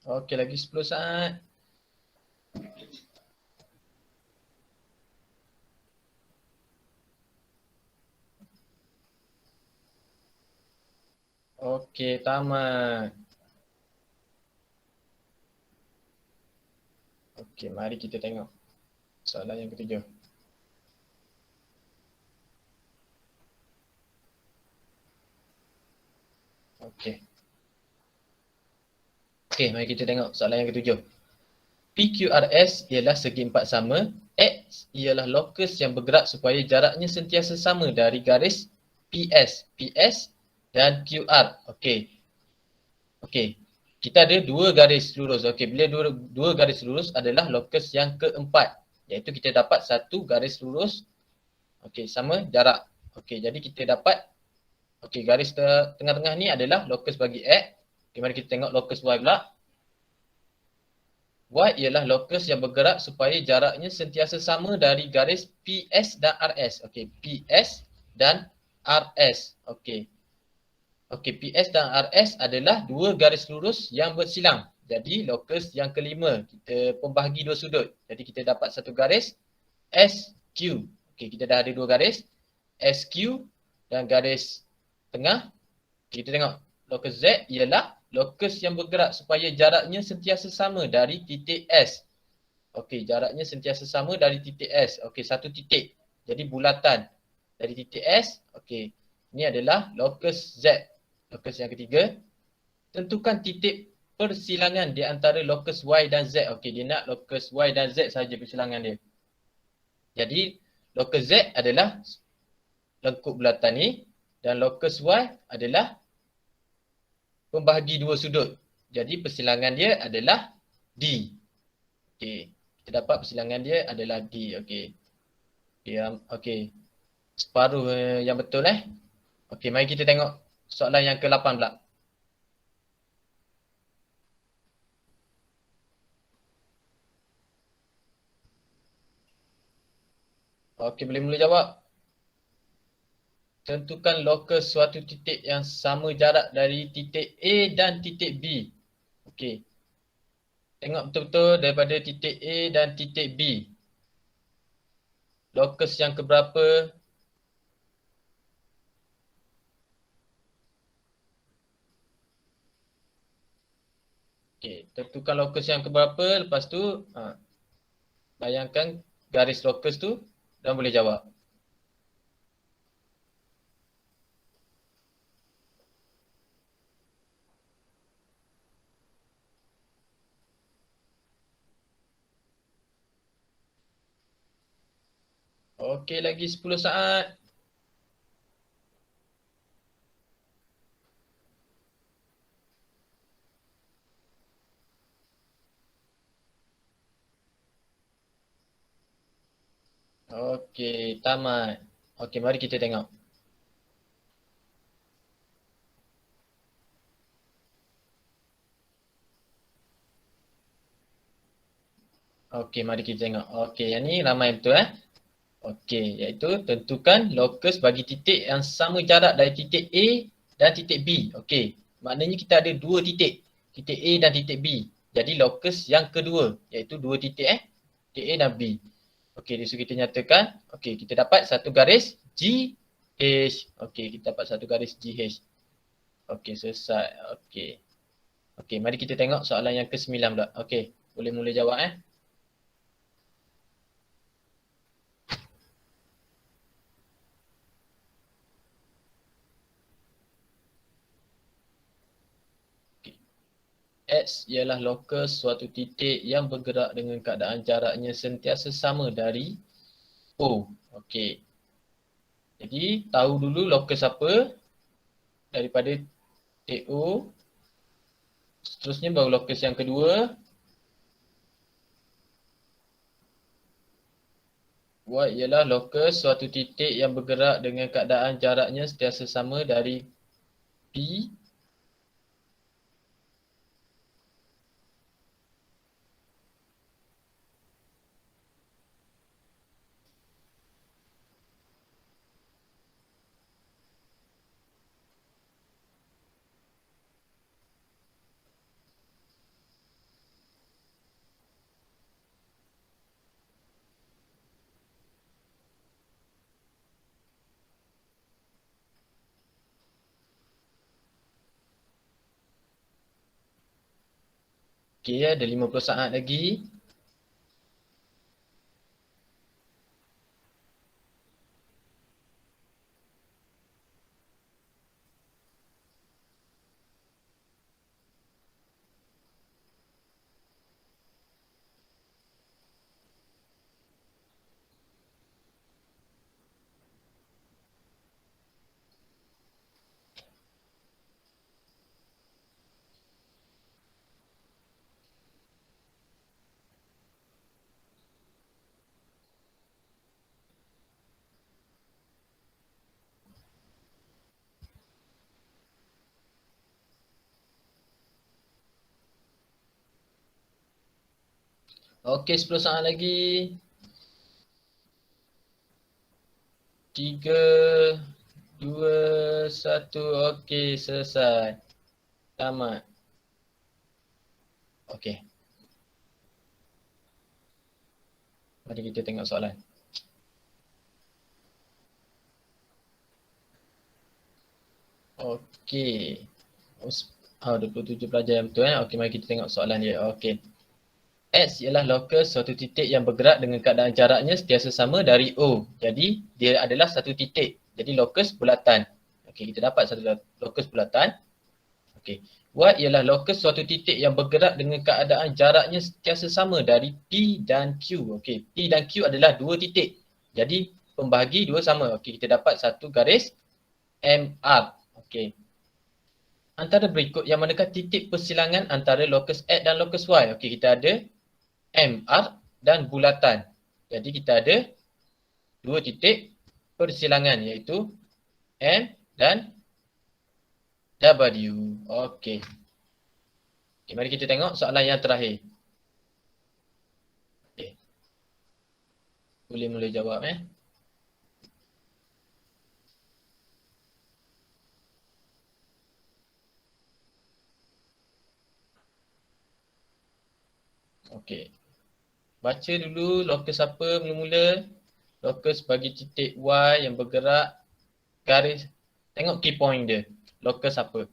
Speaker 1: Okey, lagi 10 saat. Okey, tamat. Okey, mari kita tengok soalan yang ketujuh. Okey. Okey, mari kita tengok soalan yang ketujuh. PQRS ialah segi empat sama. X ialah locus yang bergerak supaya jaraknya sentiasa sama dari garis PS dan QR. Okey. Okey. Kita ada dua garis lurus. Okey, bila dua garis lurus adalah locus yang keempat, iaitu kita dapat satu garis lurus okey sama jarak. Okey, jadi kita dapat okey garis tengah-tengah ni adalah locus bagi X. Okey, mari kita tengok locus Y pula. Y ialah locus yang bergerak supaya jaraknya sentiasa sama dari garis PS dan RS. Okey, PS dan RS. Okey. Okey, PS dan RS adalah dua garis lurus yang bersilang. Jadi locus yang kelima, kita pembahagi dua sudut. Jadi kita dapat satu garis SQ. Okey, kita dah ada dua garis SQ dan garis tengah. Kita tengok locus Z ialah locus yang bergerak supaya jaraknya sentiasa sama dari titik S. Okey, jaraknya sentiasa sama dari titik S. Okey, satu titik. Jadi bulatan dari titik S. Okey, ini adalah locus Z. Locus yang ketiga, tentukan titik persilangan di antara locus Y dan Z. Okey, dia nak locus Y dan Z saja persilangan dia. Jadi locus Z adalah lengkuk bulatan ni dan locus Y adalah pembahagi dua sudut. Jadi persilangan dia adalah D. Okey, kita dapat persilangan dia adalah D. Okey. Okey. Separuh yang betul Okey, mari kita tengok soalan yang ke-8 pula. Okey, boleh mula jawab. Tentukan locus suatu titik yang sama jarak dari titik A dan titik B. Okey. Tengok betul-betul daripada titik A dan titik B. Locus yang keberapa? Okey, tentukan locus yang keberapa, lepas tu bayangkan garis locus tu dan boleh jawab. Okey, lagi 10 saat. Okey, tamat. Okey, mari kita tengok. Okey, mari kita tengok. Okey, yang ni ramai betul Okey, iaitu tentukan locus bagi titik yang sama jarak dari titik A dan titik B. Okey, maknanya kita ada dua titik. Titik A dan titik B. Jadi locus yang kedua, iaitu dua titik titik A dan B. Okey, so kita nyatakan. Okey, kita dapat satu garis GH. Okey, kita dapat satu garis GH. Okey, selesai. Okey. Okey, mari kita tengok soalan yang ke-9 pula. Okey, boleh mula jawab X ialah locus suatu titik yang bergerak dengan keadaan jaraknya sentiasa sama dari O. Okey. Jadi tahu dulu locus apa daripada titik O. Seterusnya baru locus yang kedua. Y ialah locus suatu titik yang bergerak dengan keadaan jaraknya sentiasa sama dari P. Okey, ada 50 saat lagi. Okey, 10 saat lagi. 3, 2, 1. Okey, selesai. Tamat. Okey. Mari kita tengok soalan. Okey. 27 pelajar yang betul Okey, mari kita tengok soalan dia. Okey. X ialah lokus suatu titik yang bergerak dengan keadaan jaraknya sentiasa sama dari O. Jadi, dia adalah satu titik. Jadi, lokus bulatan. Okey, kita dapat satu lokus bulatan. Okey. Y ialah lokus suatu titik yang bergerak dengan keadaan jaraknya sentiasa sama dari P dan Q. Okey, P dan Q adalah dua titik. Jadi, pembahagi dua sama. Okey, kita dapat satu garis MR. Okey. Antara berikut yang manakah titik persilangan antara lokus X dan lokus Y? Okey, kita ada MR dan bulatan. Jadi kita ada dua titik persilangan iaitu M dan W. Okey. Okay, mari kita tengok soalan yang terakhir. Okey. Boleh mula jawab Okey. Baca dulu lokus apa mula-mula. Lokus bagi titik Y yang bergerak garis. Tengok key point dia. Lokus apa?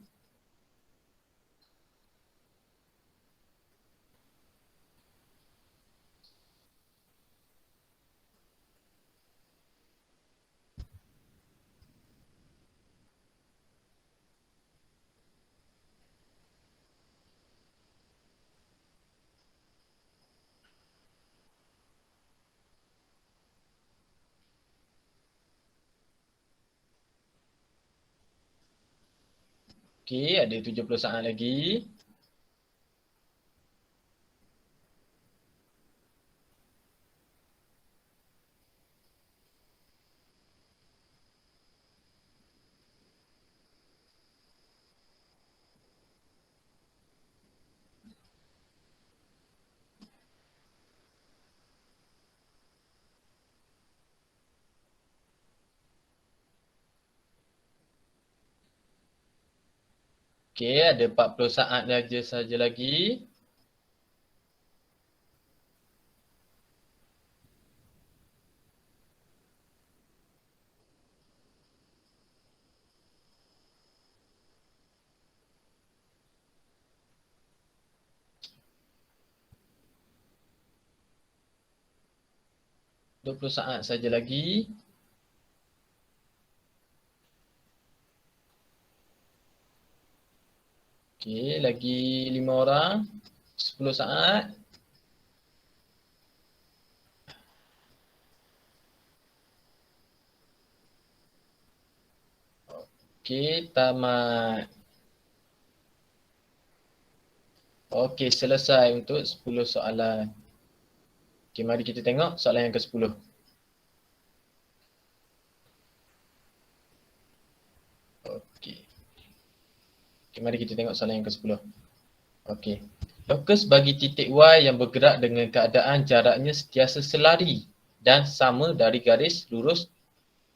Speaker 1: Okey, ada 70 saat lagi. Okey, ada 40 saat saja lagi. Dua puluh saat saja lagi. Okey, lagi 5 orang. 10 saat. Okey, tamat. Okey, selesai untuk 10 soalan. Okey, mari kita tengok soalan yang ke-10. Okey. Okey, mari kita tengok soalan yang ke-10. Okey. Lokus bagi titik Y yang bergerak dengan keadaan jaraknya sentiasa selari dan sama dari garis lurus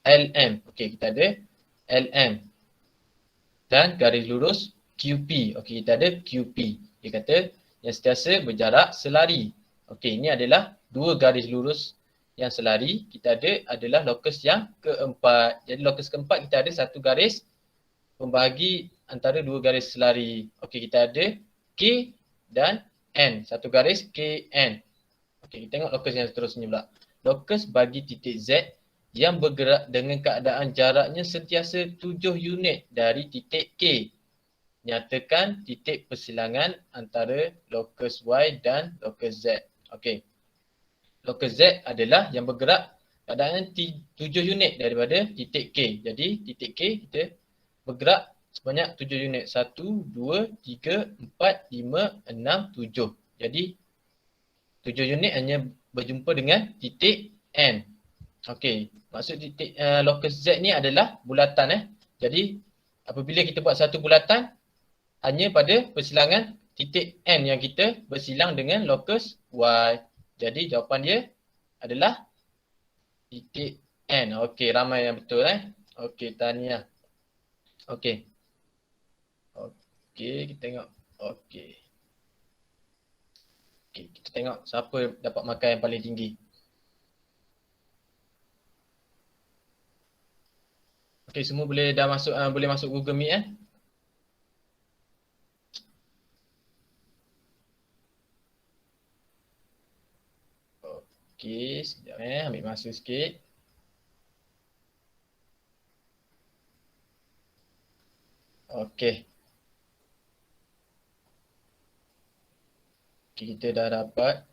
Speaker 1: LM. Okey, kita ada LM. Dan garis lurus QP. Okey, kita ada QP. Dia kata yang sentiasa berjarak selari. Okey, ini adalah dua garis lurus yang selari. Kita ada adalah lokus yang keempat. Jadi lokus keempat kita ada satu garis pembahagi antara dua garis selari. Okey, kita ada K dan N. Satu garis KN. Okey, kita tengok lokus yang seterusnya pula. Lokus bagi titik Z yang bergerak dengan keadaan jaraknya sentiasa 7 unit dari titik K. Nyatakan titik persilangan antara lokus Y dan lokus Z. Okey. Lokus Z adalah yang bergerak keadaan 7 unit daripada titik K. Jadi titik K kita bergerak sebanyak 7 unit. 1, 2, 3, 4, 5, 6, 7. Jadi 7 unit hanya berjumpa dengan titik N. Okey, maksud titik lokus Z ni adalah bulatan Jadi apabila kita buat satu bulatan hanya pada persilangan titik N yang kita bersilang dengan lokus Y. Jadi jawapan dia adalah titik N. Okey, ramai yang betul Okey, tahniah. Okey. Okey, kita tengok. Okey. Okay, kita tengok siapa dapat markah yang paling tinggi. Okay, semua boleh dah masuk, boleh masuk Google Meet eh. Okay, sekejap ambil masa sikit. Okay. Okay, kita dah dapat.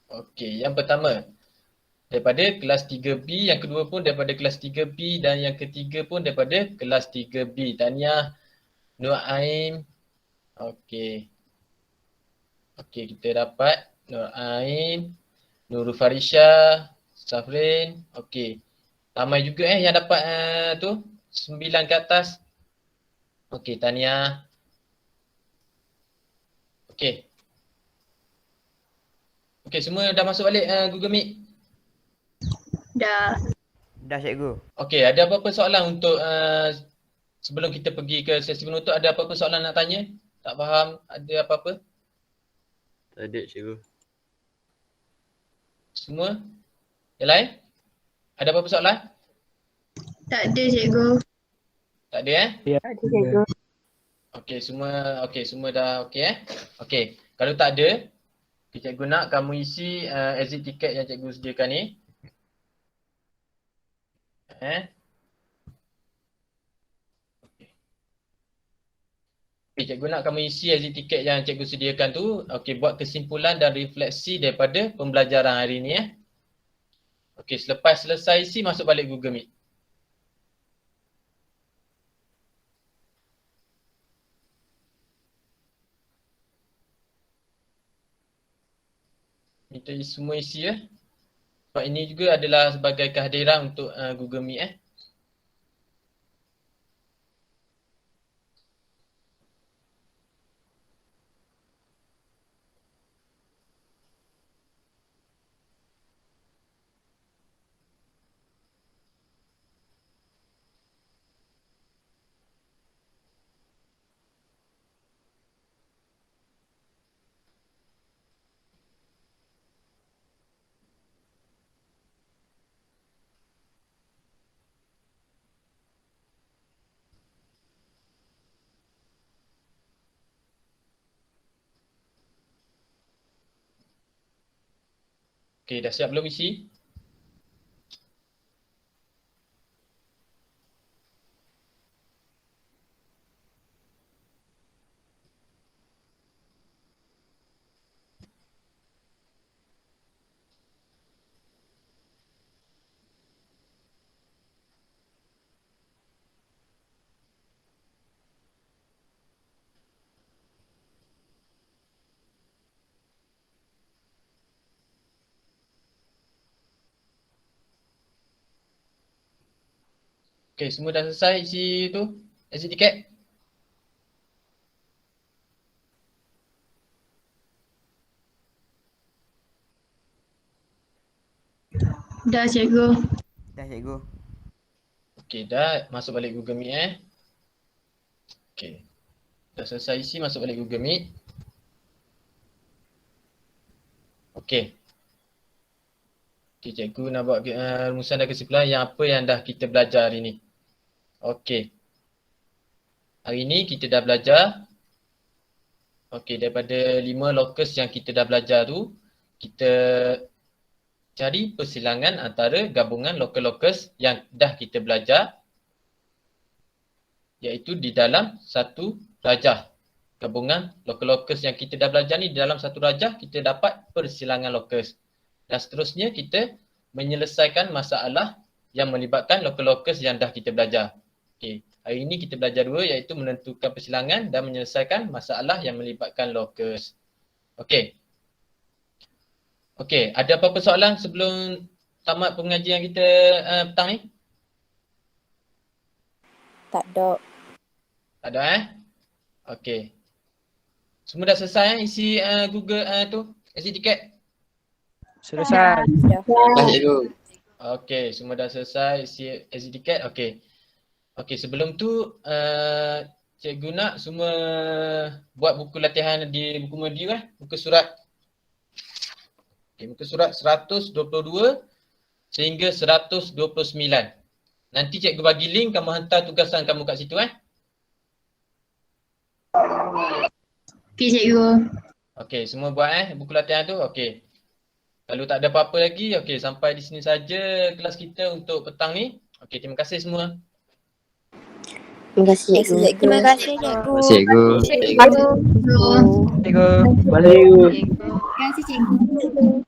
Speaker 1: Okay, yang pertama daripada kelas 3B, yang kedua pun daripada kelas 3B dan yang ketiga pun daripada kelas 3B. Tahniah Nur Aim. Okay. Okay, kita dapat Nur Aim, Nurul Farisha, Safrin. Okay. Ramai juga yang dapat tu 9 ke atas. Okay, tahniah. Okay. Okay, semua dah masuk balik Google Meet?
Speaker 5: Dah.
Speaker 8: Dah cikgu.
Speaker 1: Okay, ada apa-apa soalan untuk sebelum kita pergi ke sesi penutup, ada apa-apa soalan nak tanya? Tak faham, ada apa-apa?
Speaker 3: Tak ada cikgu.
Speaker 1: Semua? Yang lain? Ada apa-apa soalan?
Speaker 5: Tak ada cikgu.
Speaker 1: Tak ada
Speaker 7: Tak ada cikgu.
Speaker 1: Okey, semua dah okey Okey, kalau tak ada, cikgu nak kamu isi exit ticket yang cikgu sediakan ni. Okay, cikgu nak kamu isi exit ticket yang cikgu sediakan tu. Okey, buat kesimpulan dan refleksi daripada pembelajaran hari ni Okey, selepas selesai isi, masuk balik Google Meet. Kita semua isi Sebab ini juga adalah sebagai kehadiran untuk Google Meet Okey, dah siap belum isi? Okey, semua dah selesai isi tu? Exit ticket?
Speaker 5: Dah cikgu.
Speaker 8: Dah cikgu.
Speaker 1: Okey, dah masuk balik Google Meet Okey. Dah selesai isi, masuk balik Google Meet. Okey. Okey, cikgu nak buat rumusan dan kesimpulan yang apa yang dah kita belajar hari ni. Okey. Hari ni kita dah belajar daripada 5 locus yang kita dah belajar tu, kita cari persilangan antara gabungan locus yang dah kita belajar, iaitu di dalam satu rajah. Gabungan locus yang kita dah belajar ni di dalam satu rajah, kita dapat persilangan locus. Dan seterusnya kita menyelesaikan masalah yang melibatkan locus yang dah kita belajar. Okey, hari ini kita belajar 2, iaitu menentukan persilangan dan menyelesaikan masalah yang melibatkan locus. Okey. Okey, ada apa-apa soalan sebelum tamat pengajian kita petang ni?
Speaker 7: Tak ada.
Speaker 1: Tak ada Okey. Semua dah selesai isi Google tu, exit ticket?
Speaker 4: Selesai.
Speaker 2: Dah cikgu.
Speaker 1: Okey, semua dah selesai isi exit ticket. Okey. Okey, sebelum tu Cikgu nak semua buat buku latihan di buku Medi muka surat. Okay, muka surat 122 sehingga 129. Nanti cikgu bagi link, kamu hantar tugasan kamu kat situ
Speaker 5: Okey cikgu.
Speaker 1: Okey, semua buat buku latihan tu. Okey. Kalau tak ada apa-apa lagi, okey, sampai di sini saja kelas kita untuk petang ni. Okey, terima kasih semua.
Speaker 7: Terima kasih cikgu.
Speaker 9: Terima kasih cikgu.
Speaker 2: Cikgu.
Speaker 5: Cikgu.
Speaker 4: Cikgu.
Speaker 5: Terima kasih cikgu.